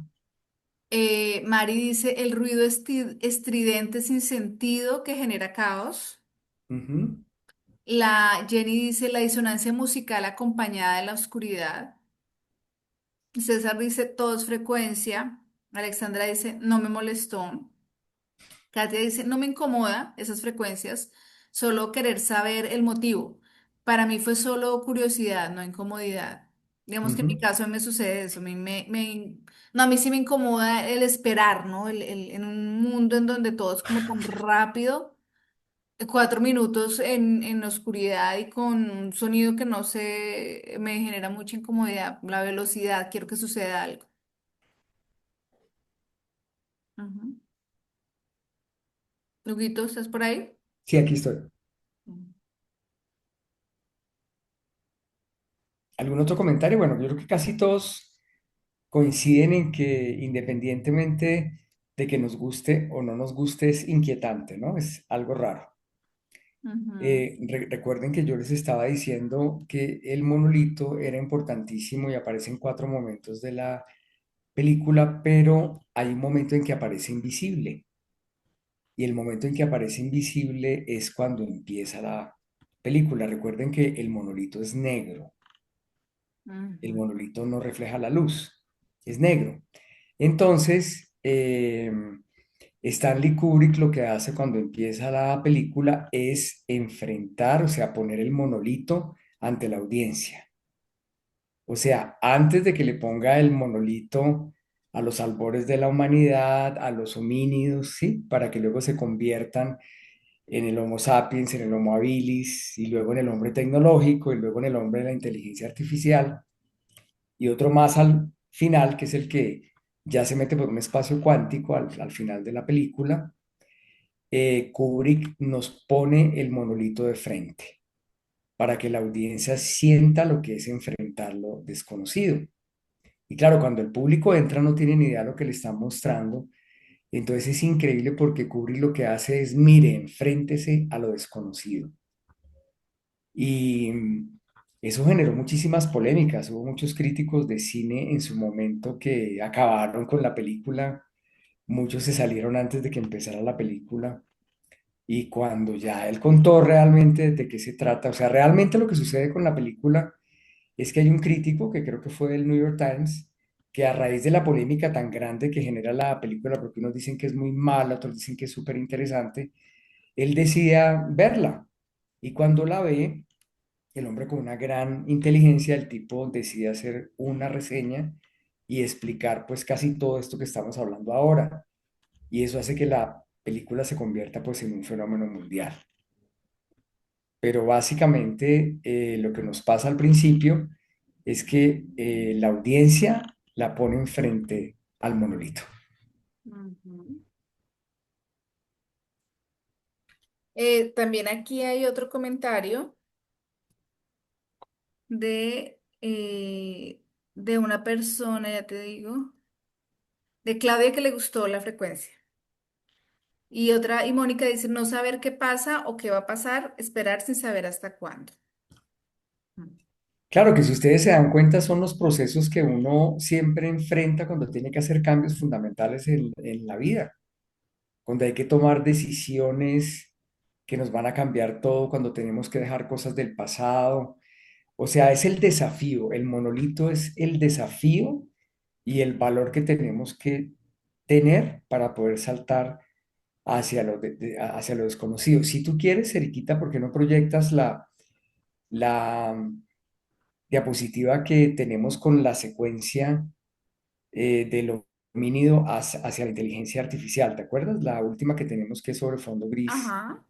Mari dice el ruido estridente sin sentido que genera caos. Ujú, La Jenny dice la disonancia musical acompañada de la oscuridad. César dice todo es frecuencia. Alexandra dice no me molestó. Katia dice, no me incomoda esas frecuencias, solo querer saber el motivo. Para mí fue solo curiosidad, no incomodidad. Digamos que en mi ujú. caso me sucede eso. No, a mí sí me incomoda el esperar, ¿no? En un mundo en donde todo es como tan rápido, 4 minutos en la oscuridad y con un sonido que no sé, me genera mucha incomodidad. La velocidad, quiero que suceda algo. Ujú. Luguito, ¿estás por ahí? Sí, aquí estoy. ¿Algún otro comentario? Bueno, yo creo que casi todos coinciden en que independientemente de que nos guste o no nos guste, es inquietante, ¿no? Es algo raro. Ujú, Recuerden que yo les estaba diciendo que el monolito era importantísimo y aparece en 4 momentos de la película, pero hay un momento en que aparece invisible. Y el momento en que aparece invisible es cuando empieza la película. Recuerden que el monolito es negro. El ujú. monolito no refleja la luz, es negro. Entonces, Stanley Kubrick lo que hace cuando empieza la película es enfrentar, o sea, poner el monolito ante la audiencia. O sea, antes de que le ponga el monolito a los albores de la humanidad, a los homínidos, ¿sí? Para que luego se conviertan en el Homo sapiens, en el Homo habilis, y luego en el hombre tecnológico, y luego en el hombre de la inteligencia artificial, y otro más al final, que es el que ya se mete por un espacio cuántico al final de la película. Kubrick nos pone el monolito de frente para que la audiencia sienta lo que es enfrentar lo desconocido. Y claro, cuando el público entra no tiene ni idea de lo que le están mostrando. Entonces es increíble porque Kubrick lo que hace es, mire, enfréntese a lo desconocido. Y eso generó muchísimas polémicas. Hubo muchos críticos de cine en su momento que acabaron con la película. Muchos se salieron antes de que empezara la película. Y cuando ya él contó realmente de qué se trata, o sea, realmente lo que sucede con la película es que hay un crítico, que creo que fue el New York Times, que a raíz de la polémica tan grande que genera la película, porque unos dicen que es muy mala, otros dicen que es súper interesante, él decía verla. Y cuando la ve, el hombre con una gran inteligencia, el tipo decide hacer una reseña y explicar pues casi todo esto que estamos hablando ahora. Y eso hace que la película se convierta pues en un fenómeno mundial. Pero básicamente lo que nos pasa al principio es que la audiencia la pone enfrente al monolito. Ujú. También aquí hay otro comentario de, eh, de una persona, ya te digo, de Claudia que le gustó la frecuencia. Y otra, y Mónica dice, no saber qué pasa o qué va a pasar, esperar sin saber hasta cuándo. Mm. Claro que si ustedes se dan cuenta son los procesos que uno siempre enfrenta cuando tiene que hacer cambios fundamentales en la vida, cuando hay que tomar decisiones que nos van a cambiar todo, cuando tenemos que dejar cosas del pasado. O sea, es el desafío, el monolito es el desafío y el valor que tenemos que tener para poder saltar hacia hacia lo desconocido. Si tú quieres, Eriquita, ¿por qué no proyectas la diapositiva que tenemos con la secuencia del homínido hacia la inteligencia artificial? ¿Te acuerdas? La última que tenemos que es sobre fondo gris, Ajá.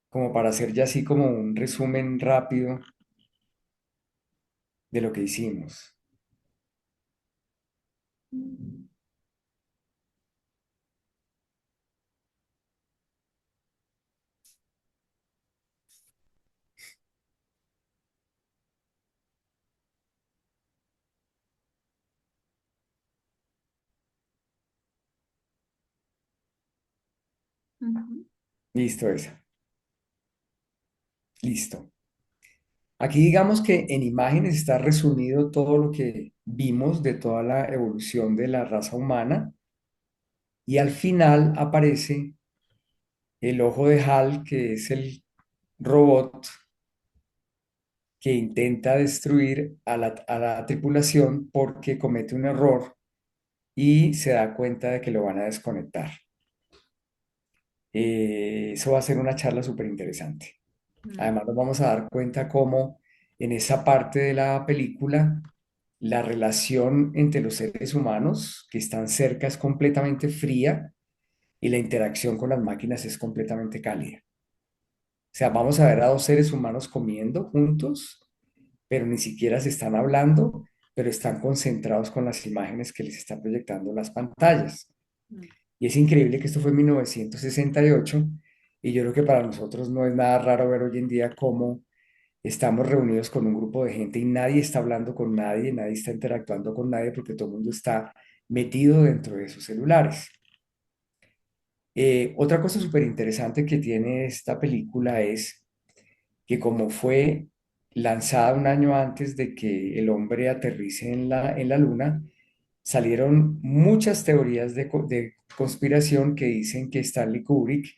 como para hacer ya así como un resumen rápido de lo que hicimos. Ujú. Listo, esa. Listo. Aquí digamos que en imágenes está resumido todo lo que vimos de toda la evolución de la raza humana y al final aparece el ojo de Hal, que es el robot que intenta destruir a la tripulación porque comete un error y se da cuenta de que lo van a desconectar. Eso va a ser una charla súper interesante. Mm. Además, nos vamos a dar cuenta cómo en esa parte de la película la relación entre los seres humanos que están cerca es completamente fría y la interacción con las máquinas es completamente cálida. O sea, vamos a ver a dos seres humanos comiendo juntos, pero ni siquiera se están hablando, pero están concentrados con las imágenes que les está proyectando las pantallas. Mm. Y es increíble que esto fue en 1968 y yo creo que para nosotros no es nada raro ver hoy en día cómo estamos reunidos con un grupo de gente y nadie está hablando con nadie, nadie está interactuando con nadie porque todo el mundo está metido dentro de sus celulares. Otra cosa súper interesante que tiene esta película es que como fue lanzada un año antes de que el hombre aterrice en la luna, salieron muchas teorías de conspiración que dicen que Stanley Kubrick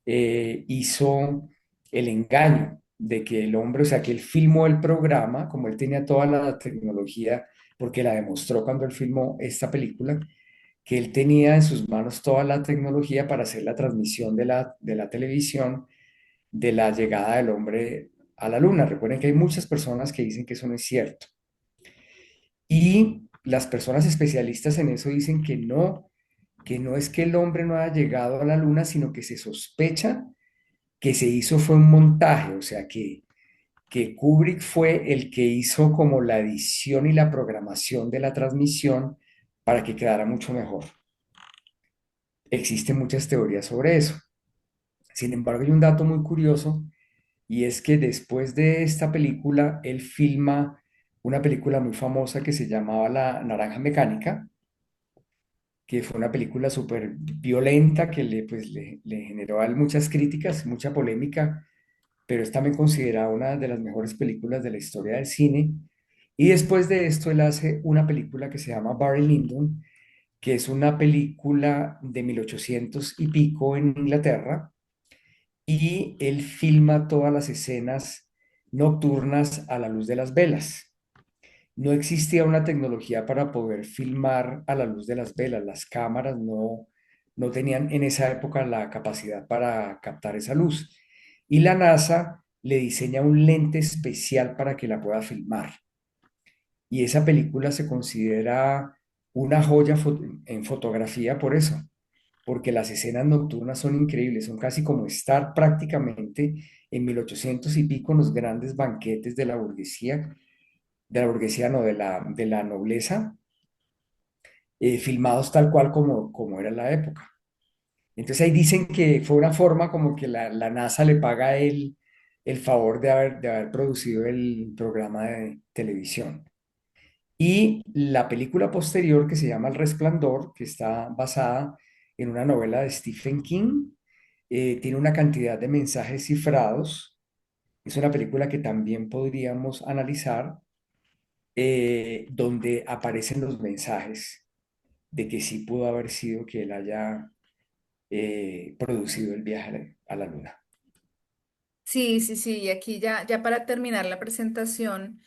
hizo el engaño de que el hombre, o sea, que él filmó el programa, como él tenía toda la tecnología, porque la demostró cuando él filmó esta película, que él tenía en sus manos toda la tecnología para hacer la transmisión de la televisión de la llegada del hombre a la luna. Recuerden que hay muchas personas que dicen que eso no es cierto. Y las personas especialistas en eso dicen que no es que el hombre no haya llegado a la luna, sino que se sospecha que se hizo fue un montaje, o sea que Kubrick fue el que hizo como la edición y la programación de la transmisión para que quedara mucho mejor. Existen muchas teorías sobre eso. Sin embargo, hay un dato muy curioso y es que después de esta película, él filma una película muy famosa que se llamaba La Naranja Mecánica, que fue una película súper violenta que le generó a él muchas críticas, mucha polémica, pero es también considerada una de las mejores películas de la historia del cine. Y después de esto, él hace una película que se llama Barry Lyndon, que es una película de 1800 y pico en Inglaterra, y él filma todas las escenas nocturnas a la luz de las velas. No existía una tecnología para poder filmar a la luz de las velas. Las cámaras no tenían en esa época la capacidad para captar esa luz. Y la NASA le diseña un lente especial para que la pueda filmar. Y esa película se considera una joya en fotografía por eso, porque las escenas nocturnas son increíbles, son casi como estar prácticamente en 1800 y pico en los grandes banquetes de la burguesía no, de la nobleza, filmados tal cual como era la época. Entonces ahí dicen que fue una forma como que la NASA le paga a él el favor de haber producido el programa de televisión. Y la película posterior que se llama El Resplandor, que está basada en una novela de Stephen King, tiene una cantidad de mensajes cifrados. Es una película que también podríamos analizar, donde aparecen los mensajes de que sí pudo haber sido que él haya producido el viaje a la luna. Sí, sí, sí, y aquí ya para terminar la presentación,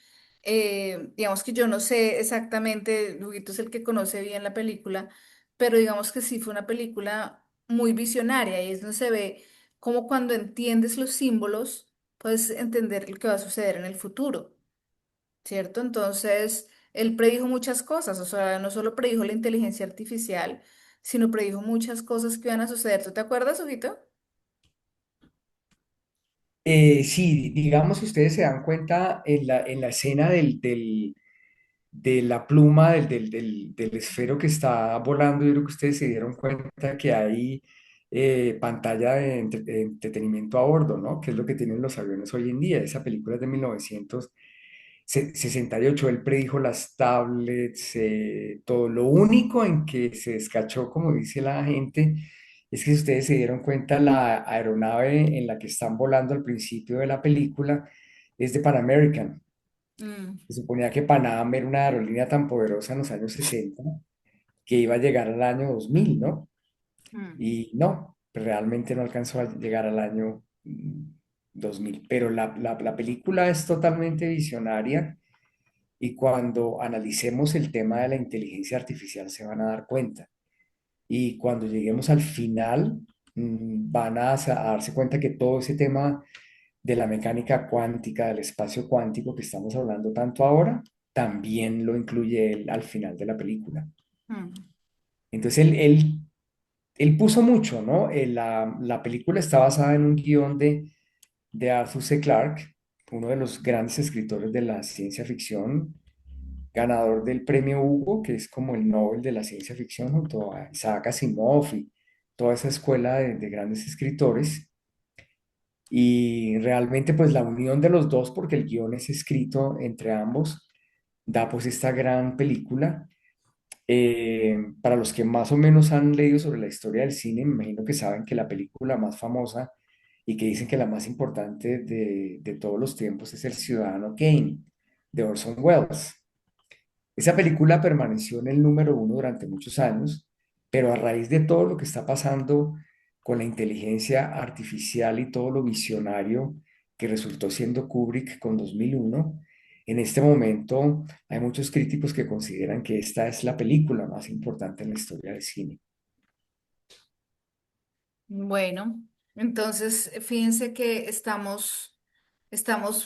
digamos que yo no sé exactamente, Luguito es el que conoce bien la película, pero digamos que sí fue una película muy visionaria y es donde se ve como cuando entiendes los símbolos, puedes entender lo que va a suceder en el futuro, ¿cierto? Entonces, él predijo muchas cosas, o sea, no solo predijo la inteligencia artificial, sino predijo muchas cosas que iban a suceder. ¿Tú te acuerdas, Huguito? Sí, digamos que ustedes se dan cuenta en la escena de la pluma del esfero que está volando, yo creo que ustedes se dieron cuenta que hay pantalla de entretenimiento a bordo, ¿no? Que es lo que tienen los aviones hoy en día. Esa película es de 1968, él predijo las tablets, todo. Lo único en que se descachó, como dice la gente, Es que si ustedes se dieron cuenta, la aeronave en la que están volando al principio de la película es de Pan American. Mm, Se suponía que Panam era una aerolínea tan poderosa en los años 60 que iba a llegar al año 2000, ¿no? mm, Y no, realmente no alcanzó a llegar al año 2000. Pero la película es totalmente visionaria y cuando analicemos el tema de la inteligencia artificial se van a dar cuenta. Y cuando lleguemos al final, van a darse cuenta que todo ese tema de la mecánica cuántica, del espacio cuántico que estamos hablando tanto ahora, también lo incluye él al final de la película. mm. Entonces él puso mucho, ¿no? La película está basada en un guión de Arthur C. Clarke, uno de los grandes escritores de la ciencia ficción, ganador del premio Hugo, que es como el Nobel de la ciencia ficción, junto a Isaac Asimov y toda esa escuela de grandes escritores. Y realmente pues la unión de los dos, porque el guión es escrito entre ambos, da pues esta gran película. Para los que más o menos han leído sobre la historia del cine, me imagino que saben que la película más famosa y que dicen que la más importante de todos los tiempos es El Ciudadano Kane, de Orson Welles. Esa película permaneció en el número uno durante muchos años, pero a raíz de todo lo que está pasando con la inteligencia artificial y todo lo visionario que resultó siendo Kubrick con 2001, en este momento hay muchos críticos que consideran que esta es la película más importante en la historia del cine. Bueno, entonces fíjense que estamos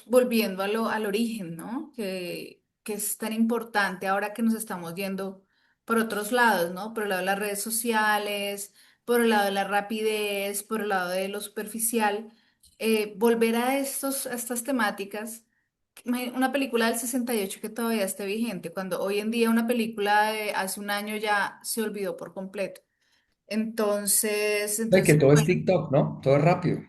volviendo al origen, ¿no? Que es tan importante ahora que nos estamos yendo por otros lados, ¿no? Por el lado de las redes sociales, por el lado de la rapidez, por el lado de lo superficial. Volver a estas temáticas. Una película del 68 que todavía esté vigente, cuando hoy en día una película de hace un año ya se olvidó por completo. Y que todo es Bueno, TikTok, ¿no? Todo es rápido,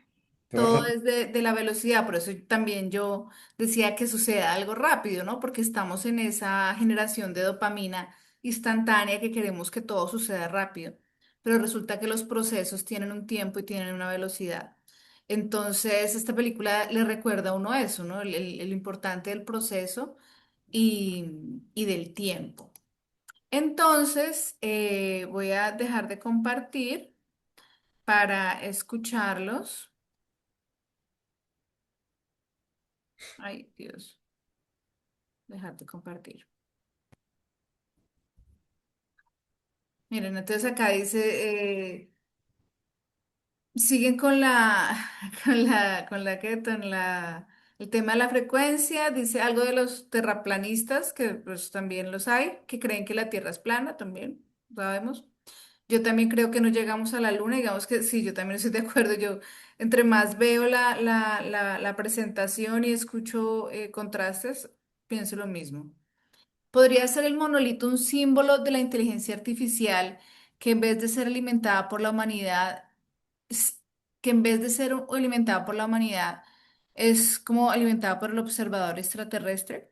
todo es todo rápido. es de la velocidad, por eso también yo decía que suceda algo rápido, ¿no? Porque estamos en esa generación de dopamina instantánea que queremos que todo suceda rápido, pero resulta que los procesos tienen un tiempo y tienen una velocidad. Entonces, esta película le recuerda a uno eso, ¿no? El importante del proceso y del tiempo. Entonces, voy a dejar de compartir para escucharlos. Ay, Dios, dejar de compartir. Miren, entonces acá dice, siguen con el tema de la frecuencia, dice algo de los terraplanistas, que pues también los hay, que creen que la Tierra es plana, también, sabemos. Yo también creo que no llegamos a la luna, digamos que sí, yo también estoy de acuerdo. Yo, entre más veo la presentación y escucho contrastes, pienso lo mismo. ¿Podría ser el monolito un símbolo de la inteligencia artificial que en vez de ser alimentada por la humanidad, es- que en vez de ser alimentada por la humanidad, es como alimentada por el observador extraterrestre?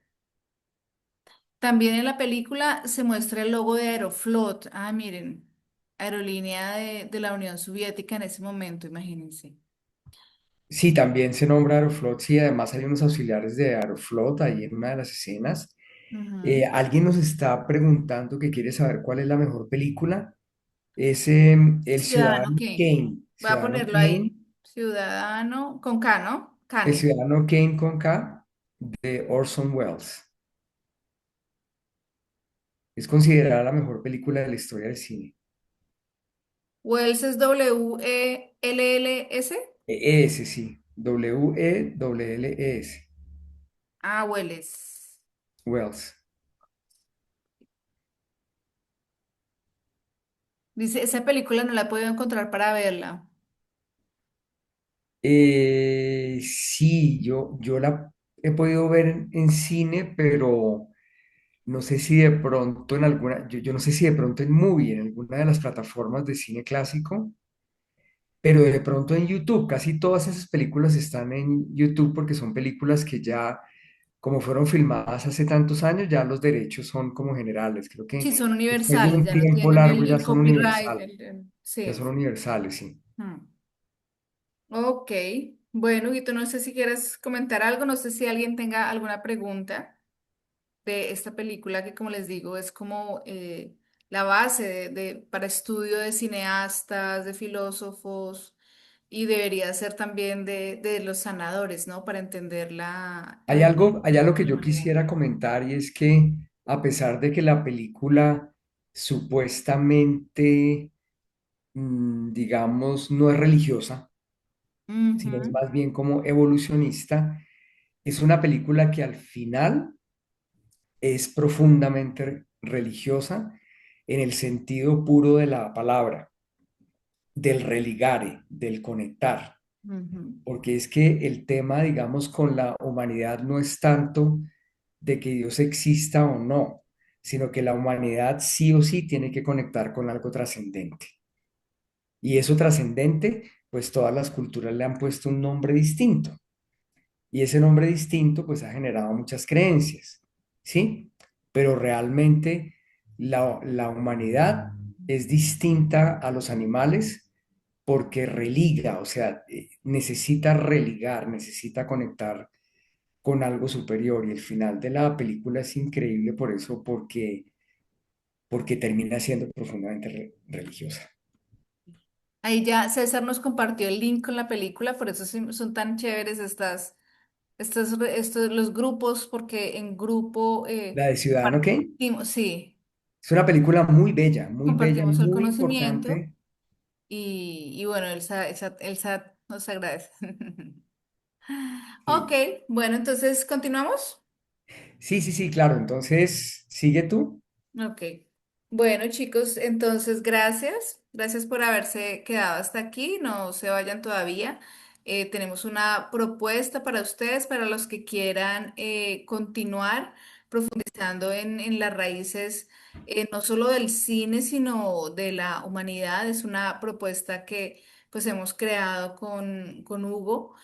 También en la película se muestra el logo de Aeroflot. Ah, miren, aerolínea de la Unión Soviética en ese momento, imagínense. Sí, también se nombra Aeroflot, sí, además hay unos auxiliares de Aeroflot ahí en una de las escenas. Ujú. Alguien nos está preguntando que quiere saber cuál es la mejor película. Es El Ciudadano Ciudadano Kane. Kane. Voy a Ciudadano ponerlo ahí. Kane, Ciudadano con K, ¿no? El Kane. Ciudadano Kane con K de Orson Welles. Es considerada la mejor película de la historia del cine. Wells es Wells. Ese sí, Wells. Ah, Welles. Wells. Dice, esa película no la he podido encontrar para verla. Sí, yo la he podido ver en cine, pero no sé si de pronto en alguna, yo no sé si de pronto en Movie, en alguna de las plataformas de cine clásico, pero de pronto en YouTube. Casi todas esas películas están en YouTube porque son películas que ya como fueron filmadas hace tantos años, ya los derechos son como generales. Creo que Sí, son después de universales, un ya no tiempo tienen largo ya el son copyright. universales, ya Sí. son universales, sí. Mm. Ok, bueno, Guito, no sé si quieres comentar algo, no sé si alguien tenga alguna pregunta de esta película que, como les digo, es como la base para estudio de cineastas, de filósofos y debería ser también de los sanadores, ¿no? Para entender Hay algo que la yo humanidad. quisiera comentar y es que a pesar de que la película supuestamente, digamos, no es religiosa, sino es Ujú, más bien como evolucionista, es una película que al final es profundamente religiosa en el sentido puro de la palabra, del religare, del conectar, ujú, porque es que el tema, digamos, con la humanidad no es tanto de que Dios exista o no, sino que la humanidad sí o sí tiene que conectar con algo trascendente. Y eso trascendente, pues todas las culturas le han puesto un nombre distinto. Y ese nombre distinto, pues ha generado muchas creencias, ¿sí? Pero realmente la humanidad es distinta a los animales porque religa, o sea, necesita religar, necesita conectar con algo superior. Y el final de la película es increíble por eso, porque termina siendo profundamente religiosa. ahí ya César nos compartió el link con la película, por eso son tan chéveres los grupos, porque en grupo La de Ciudadano Kane compartimos, sí, es una película muy bella, compartimos el muy conocimiento importante. y bueno, Elsa nos agradece. Ok, Sí, bueno, entonces continuamos. sí, sí, sí, claro. Entonces, sigue tú. Ok. Bueno, chicos, entonces gracias. Gracias por haberse quedado hasta aquí. No se vayan todavía. Tenemos una propuesta para ustedes, para los que quieran continuar profundizando en las raíces, no solo del cine, sino de la humanidad. Es una propuesta que pues hemos creado con Hugo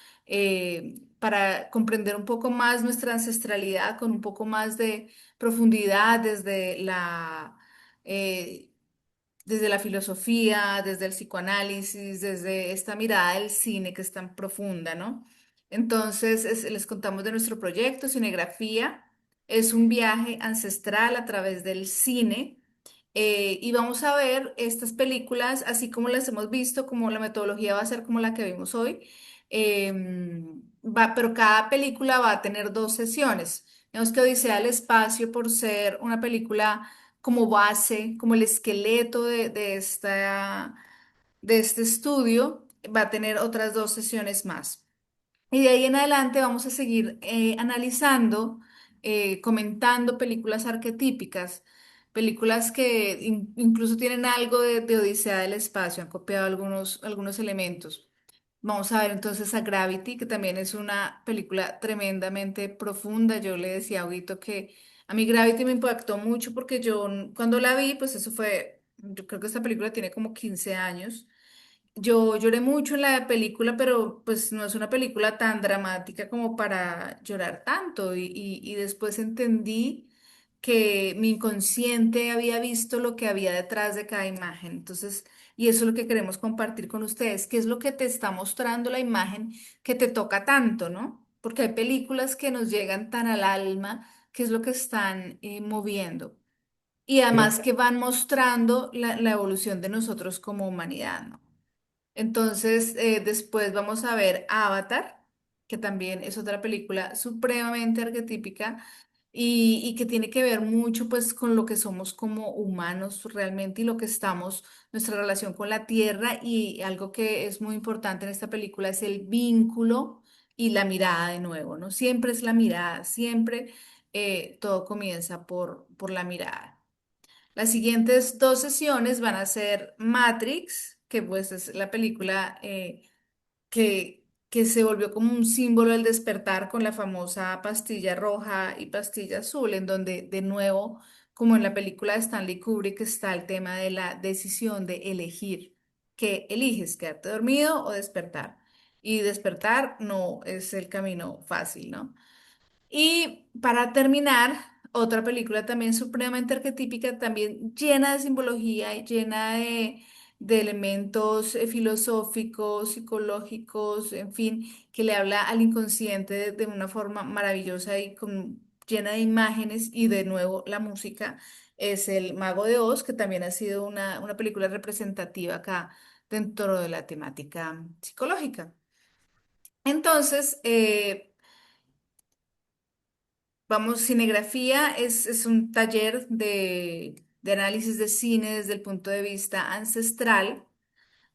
para comprender un poco más nuestra ancestralidad, con un poco más de profundidad eh, desde la filosofía, desde el psicoanálisis, desde esta mirada del cine que es tan profunda, ¿no? Entonces, les contamos de nuestro proyecto, Cinegrafía. Es un viaje ancestral a través del cine. Y vamos a ver estas películas así como las hemos visto, como la metodología va a ser como la que vimos hoy. Pero cada película va a tener dos sesiones. Vemos que Odisea del Espacio, por ser una película como base, como el esqueleto de este estudio, va a tener otras dos sesiones más. Y de ahí en adelante vamos a seguir analizando, comentando películas arquetípicas, películas que incluso tienen algo de Odisea del Espacio, han copiado algunos elementos. Vamos a ver entonces a Gravity, que también es una película tremendamente profunda. Yo le decía a Huguito que a mí Gravity me impactó mucho porque cuando la vi, pues eso fue, yo creo que esta película tiene como 15 años. Yo lloré mucho en la película, pero pues no es una película tan dramática como para llorar tanto. Y después entendí que mi inconsciente había visto lo que había detrás de cada imagen. Entonces, y eso es lo que queremos compartir con ustedes, qué es lo que te está mostrando la imagen que te toca tanto, ¿no? Porque hay películas que nos llegan tan al alma, qué es lo que están moviendo. Y además Creo, que van mostrando la evolución de nosotros como humanidad, ¿no? Entonces, después vamos a ver Avatar, que también es otra película supremamente arquetípica y que tiene que ver mucho pues con lo que somos como humanos realmente y lo que estamos, nuestra relación con la tierra y algo que es muy importante en esta película es el vínculo y la mirada de nuevo, ¿no? Siempre es la mirada, siempre todo comienza por la mirada. Las siguientes dos sesiones van a ser Matrix, que pues es la película que se volvió como un símbolo del despertar con la famosa pastilla roja y pastilla azul, en donde de nuevo, como en la película de Stanley Kubrick, está el tema de la decisión de elegir. ¿Qué eliges? ¿Quedarte dormido o despertar? Y despertar no es el camino fácil, ¿no? Y para terminar, otra película también supremamente arquetípica, también llena de simbología, y llena de elementos filosóficos, psicológicos, en fin, que le habla al inconsciente de una forma maravillosa y llena de imágenes y de nuevo la música. Es El Mago de Oz, que también ha sido una película representativa acá dentro de la temática psicológica. Entonces, vamos, cinegrafía es un taller de análisis de cine desde el punto de vista ancestral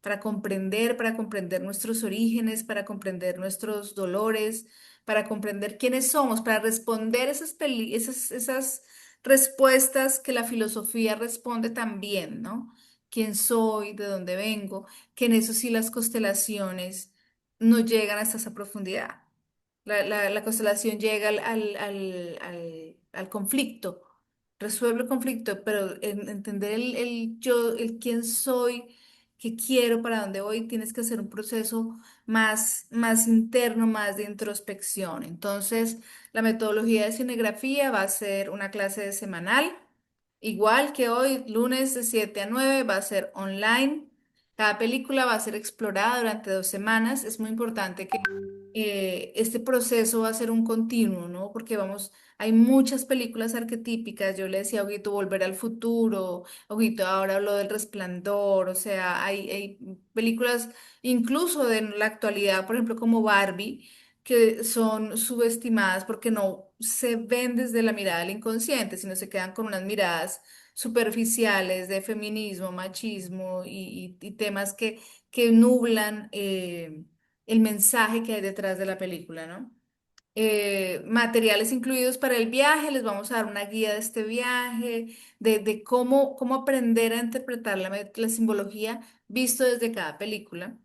para comprender nuestros orígenes, para comprender nuestros dolores, para comprender quiénes somos, para responder esas respuestas que la filosofía responde también, ¿no? ¿Quién soy? ¿De dónde vengo? Que en eso sí las constelaciones no llegan hasta esa profundidad. La constelación llega al conflicto, resuelve el conflicto, pero entender el yo, el quién soy, qué quiero, para dónde voy, tienes que hacer un proceso más interno, más de introspección. Entonces, la metodología de cinegrafía va a ser una clase de semanal, igual que hoy, lunes de 7 a 9, va a ser online. Cada película va a ser explorada durante 2 semanas. Es muy importante que este proceso va a ser un continuo, ¿no? Porque vamos, hay muchas películas arquetípicas. Yo le decía a Huguito Volver al Futuro, Huguito ahora habló del Resplandor, o sea, hay películas incluso de la actualidad, por ejemplo, como Barbie, que son subestimadas porque no se ven desde la mirada del inconsciente, sino se quedan con unas miradas superficiales de feminismo, machismo y temas que nublan. El mensaje que hay detrás de la película, ¿no? Materiales incluidos para el viaje, les vamos a dar una guía de este viaje, de cómo aprender a interpretar la simbología visto desde cada película.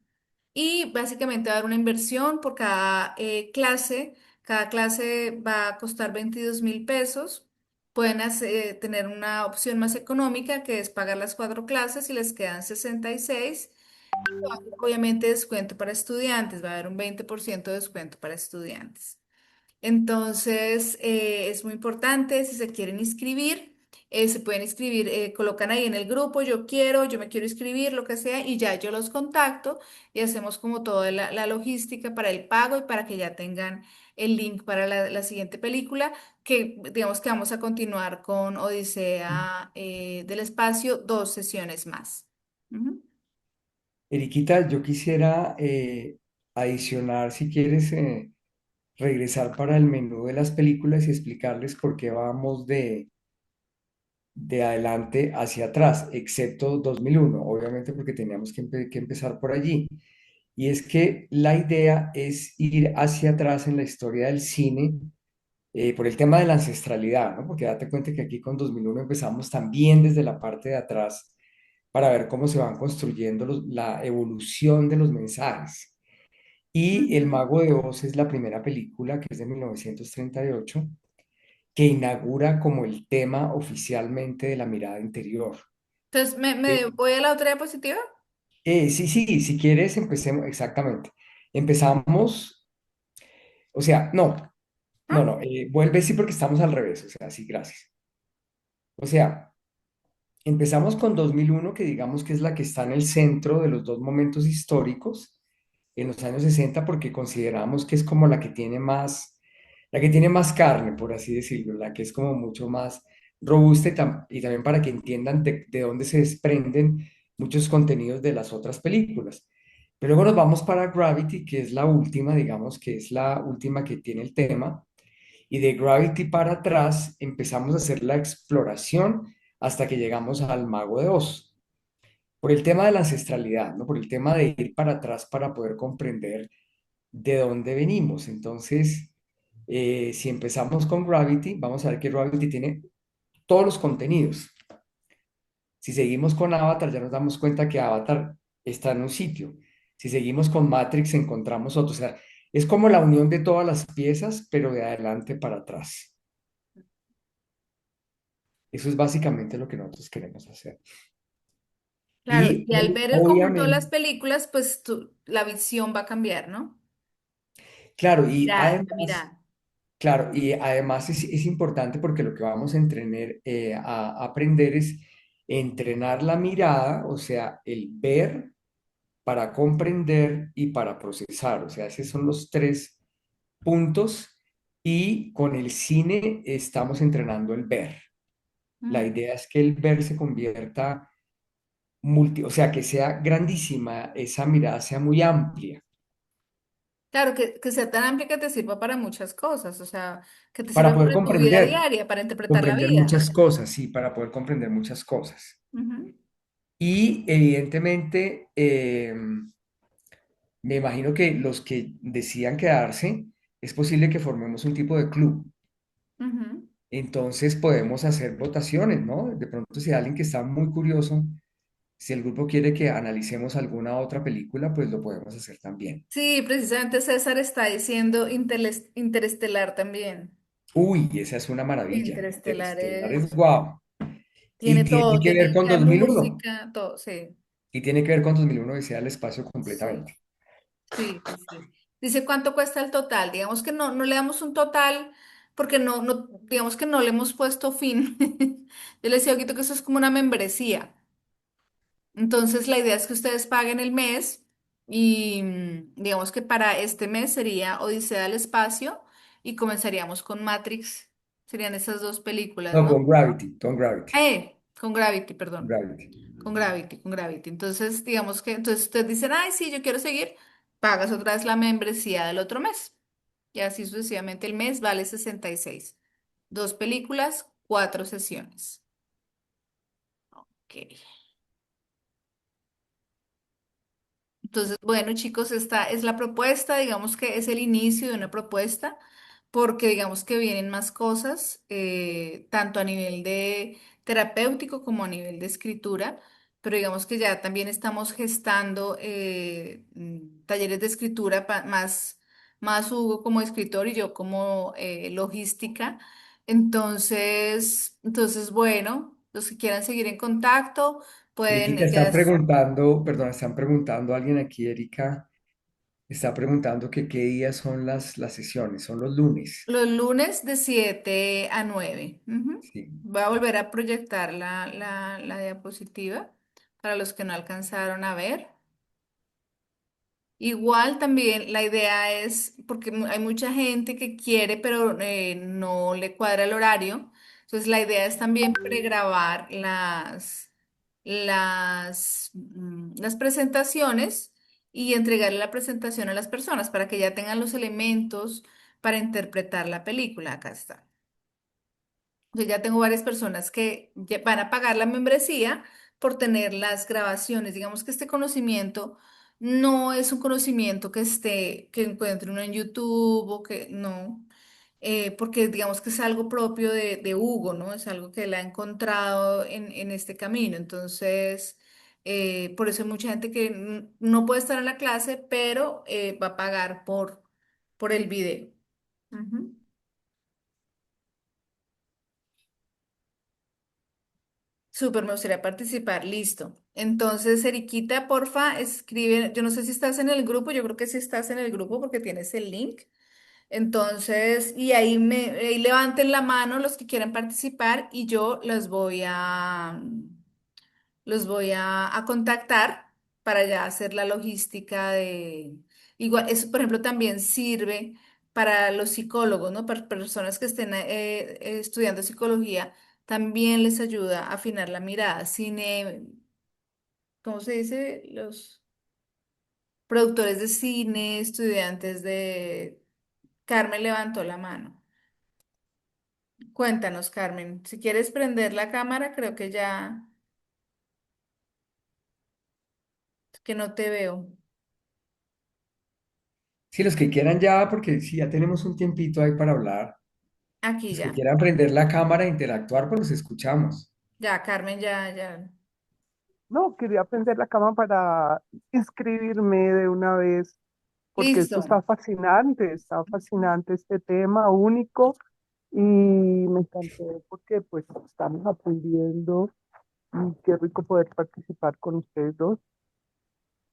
Y básicamente va a haber una inversión por cada clase. Cada clase va a costar 22.000 pesos. Pueden tener una opción más económica, que es pagar las 4 clases y les quedan 66. Obviamente descuento para estudiantes, va a haber un 20% de descuento para estudiantes. Entonces, es muy importante, si se quieren inscribir, se pueden inscribir, colocan ahí en el grupo, yo quiero, yo me quiero inscribir, lo que sea, y ya yo los contacto y hacemos como toda la logística para el pago y para que ya tengan el link para la siguiente película, que digamos que vamos a continuar con Odisea, del Espacio, 2 sesiones más. Ujú. Eriquita, yo quisiera adicionar, si quieres, regresar para el menú de las películas y explicarles por qué vamos de adelante hacia atrás, excepto 2001, obviamente porque teníamos que empezar por allí. Y es que la idea es ir hacia atrás en la historia del cine por el tema de la ancestralidad, ¿no? Porque date cuenta que aquí con 2001 empezamos también desde la parte de atrás para ver cómo se van construyendo la evolución de los mensajes. Y El Ujú. Mago de Oz es la primera película, que es de 1938, que inaugura como el tema oficialmente de la mirada interior. Entonces, ¿me Eh, voy a la otra diapositiva? sí, sí, si quieres, empecemos exactamente. Empezamos, o sea, ¿Ah? no, vuelve sí porque estamos al revés, o sea, sí, gracias. O sea, empezamos con 2001, que digamos que es la que está en el centro de los dos momentos históricos en los años 60, porque consideramos que es como la que tiene más carne, por así decirlo, la que es como mucho más robusta y también para que entiendan de dónde se desprenden muchos contenidos de las otras películas. Pero luego nos vamos para Gravity, que es la última, digamos que es la última que tiene el tema, y de Gravity para atrás empezamos a hacer la exploración hasta que llegamos al Mago de Oz. Por el tema de la ancestralidad, ¿no? Por el tema de ir para atrás para poder comprender de dónde venimos. Entonces, si empezamos con Gravity, vamos a ver que Gravity tiene todos los contenidos. Si seguimos con Avatar, ya nos damos cuenta que Avatar está en un sitio. Si seguimos con Matrix, encontramos otro. O sea, es como la unión de todas las piezas, pero de adelante para atrás. Eso es básicamente lo que nosotros queremos hacer. Claro, Y y al ver el conjunto de las obviamente, películas, pues la visión va a cambiar, ¿no? claro, y La además mirada. Claro, y además es importante porque lo que vamos a a aprender es entrenar la mirada, o sea, el ver para comprender y para procesar. O sea, esos son los tres puntos y con el cine estamos entrenando el ver. La Mm. idea es que el ver se convierta o sea, que sea grandísima, esa mirada sea muy amplia Claro, que sea tan amplia que te sirva para muchas cosas, o sea, que te para sirva poder para tu vida diaria, para interpretar la comprender vida. muchas cosas, sí, para poder comprender muchas cosas. Ujú, Y evidentemente, me imagino que los que decidan quedarse, es posible que formemos un tipo de club. ujú. Entonces podemos hacer votaciones, ¿no? De pronto si hay alguien que está muy curioso, si el grupo quiere que analicemos alguna otra película, pues lo podemos hacer también. Sí, precisamente César está diciendo Interestelar también. Uy, esa es una maravilla. Interestelar Interestelar es es, guau. Y tiene tiene todo, que ver tiene con la 2001. música, todo, sí. Y tiene que ver con 2001 Odisea del Espacio Sí, completamente. sí, sí, sí. Dice cuánto cuesta el total. Digamos que no le damos un total porque digamos que no le hemos puesto fin. Yo le decía ahorita que eso es como una membresía. Entonces, la idea es que ustedes paguen el mes y digamos que para este mes sería Odisea del Espacio y comenzaríamos con Matrix. Serían esas dos películas, No, ¿no? Con Gravity, Con Gravity, perdón. Gravity. Con Gravity. Entonces, digamos que, entonces ustedes dicen, ay, sí, yo quiero seguir, pagas otra vez la membresía del otro mes. Y así sucesivamente el mes vale 66. Dos películas, cuatro sesiones. Ok. Entonces, bueno, chicos, esta es la propuesta, digamos que es el inicio de una propuesta, porque digamos que vienen más cosas, tanto a nivel de terapéutico como a nivel de escritura, pero digamos que ya también estamos gestando talleres de escritura más Hugo como escritor y yo como logística. Entonces, bueno, los que quieran seguir en contacto Eriquita, pueden ya. están preguntando, perdón, están preguntando alguien aquí, Erika, está preguntando que qué días son las sesiones, son los lunes. Los lunes de 7 a 9. Ujú. Sí. Voy a volver a proyectar la diapositiva para los que no alcanzaron a ver. Igual también la idea es, porque hay mucha gente que quiere, pero no le cuadra el horario. Entonces la idea es también pregrabar las presentaciones y entregarle la presentación a las personas para que ya tengan los elementos para interpretar la película. Acá está. Yo ya tengo varias personas que van a pagar la membresía por tener las grabaciones. Digamos que este conocimiento no es un conocimiento que encuentre uno en YouTube o que no, porque digamos que es algo propio de Hugo, ¿no? Es algo que él ha encontrado en este camino. Entonces, por eso hay mucha gente que no puede estar en la clase, pero va a pagar por el video. Ujú. Súper, me gustaría participar, listo. Entonces, Eriquita, porfa, escribe, yo no sé si estás en el grupo, yo creo que sí estás en el grupo porque tienes el link. Entonces, y ahí levanten la mano los que quieran participar y yo los voy a contactar para ya hacer la logística de, igual, eso por ejemplo también sirve para los psicólogos, ¿no? Para personas que estén estudiando psicología, también les ayuda a afinar la mirada. ¿Cómo se dice? Los productores de cine, estudiantes de... Carmen levantó la mano. Cuéntanos, Carmen, si quieres prender la cámara, creo que ya, que no te veo. Sí, los que quieran ya, porque sí, ya tenemos un tiempito ahí para hablar. Aquí Los que ya. quieran prender la cámara e interactuar, pues los escuchamos. Ya, Carmen, ya, ya. No, quería prender la cama para inscribirme de una vez, porque esto Listo. está fascinante este tema único y me encantó porque pues estamos aprendiendo y qué rico poder participar con ustedes dos,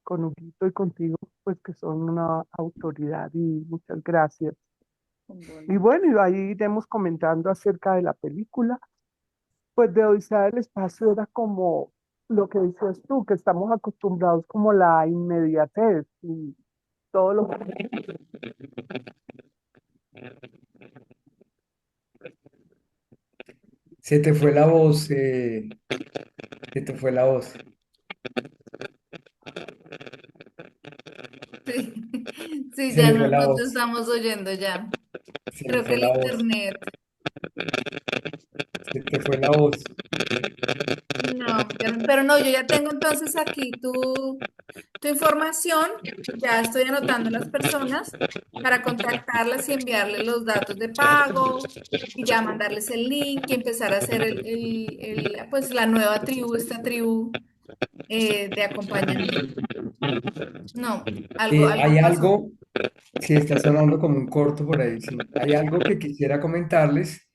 con Huguito y contigo, pues que son una autoridad y muchas gracias. Y bueno, y ahí iremos comentando acerca de la película. Pues de Odisea del Espacio era como lo que dices tú, que estamos acostumbrados como la inmediatez y todo lo que... Se te fue la voz, se te fue la voz. Sí, sí, Se ya le fue la no te voz. estamos oyendo ya. Se le Creo que fue el la voz. internet. Se te fue la voz. No, pero no, yo ya tengo entonces aquí tu información. Ya estoy anotando las personas para contactarlas y enviarles los datos de pago y ya mandarles el link y empezar a hacer pues la nueva tribu, esta tribu de acompañamiento. No, algo Hay pasó. algo, si está sonando como un corto por ahí, sí. Hay algo que quisiera comentarles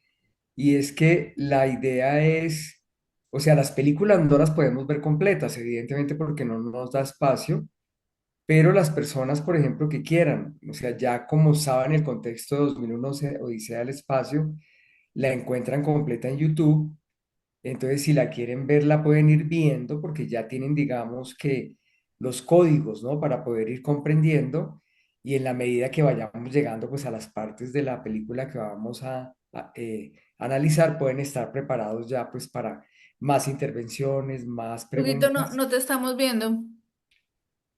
y es que la idea es, o sea, las películas no las podemos ver completas, evidentemente porque no nos da espacio, pero las personas, por ejemplo, que quieran, o sea, ya como saben el contexto de 2001 Odisea del Espacio, la encuentran completa en YouTube. Entonces, si la quieren ver, la pueden ir viendo porque ya tienen, digamos, que los códigos, ¿no? Para poder ir comprendiendo y en la medida que vayamos llegando, pues, a las partes de la película que vamos a analizar, pueden estar preparados ya, pues, para más intervenciones, más Huguito, no, preguntas. no te estamos viendo.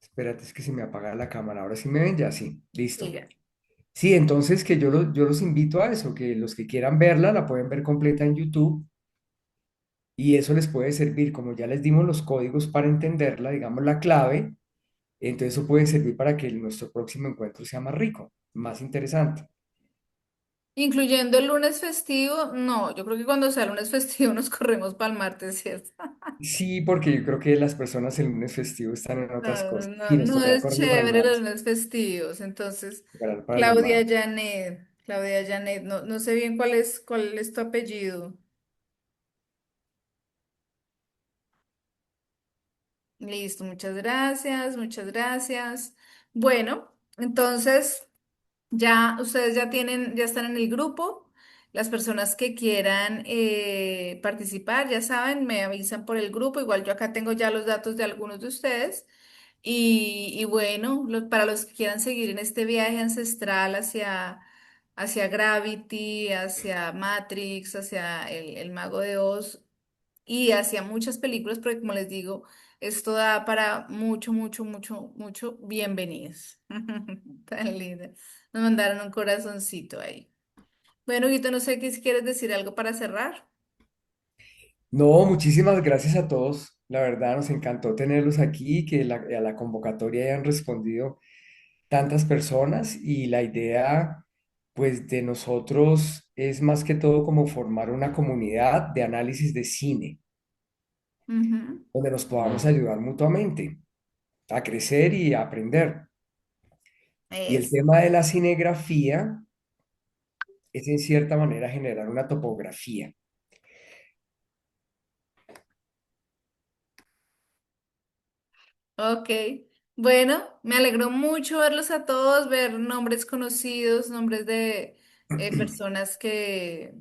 Espérate, es que se me apaga la cámara. Ahora sí me ven, ya sí, listo. Siga. Sí, entonces que yo los invito a eso, que los que quieran verla, la pueden ver completa en YouTube y eso les puede servir, como ya les dimos los códigos para entenderla, digamos la clave, entonces eso puede servir para que nuestro próximo encuentro sea más rico, más interesante. Incluyendo el lunes festivo, no, yo creo que cuando sea lunes festivo nos corremos para el martes, ¿cierto? Sí, porque yo creo que las personas el lunes festivo están en otras No, cosas no, y nos no tocará es correr para el chévere los martes, lunes festivos. Entonces, para el martes. Claudia Janet, no, no sé bien cuál es tu apellido. Listo, muchas gracias, muchas gracias. Bueno, entonces ya ustedes ya están en el grupo. Las personas que quieran participar, ya saben, me avisan por el grupo. Igual yo acá tengo ya los datos de algunos de ustedes. Y bueno, para los que quieran seguir en este viaje ancestral hacia Gravity, hacia Matrix, hacia el Mago de Oz y hacia muchas películas, porque como les digo, esto da para mucho, mucho, mucho, mucho bienvenidos. Tan linda. Nos mandaron un corazoncito ahí. Bueno, Guito, no sé qué si quieres decir algo para cerrar. No, muchísimas gracias a todos. La verdad nos encantó tenerlos aquí, que a la convocatoria hayan respondido tantas personas y la idea pues de nosotros es más que todo como formar una comunidad de análisis de cine, Ujú. donde nos podamos ayudar mutuamente a crecer y a aprender. Y el Eso. tema de la cinegrafía es en cierta manera generar una topografía. Ok, bueno, me alegró mucho verlos a todos, ver nombres conocidos, nombres de personas que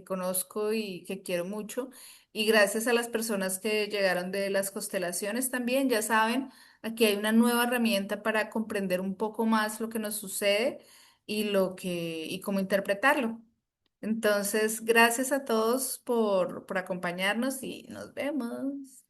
conozco y que quiero mucho. Y gracias a las personas que llegaron de las constelaciones también, ya saben, aquí hay una nueva herramienta para comprender un poco más lo que nos sucede y cómo interpretarlo. Entonces, gracias a todos por acompañarnos y nos vemos.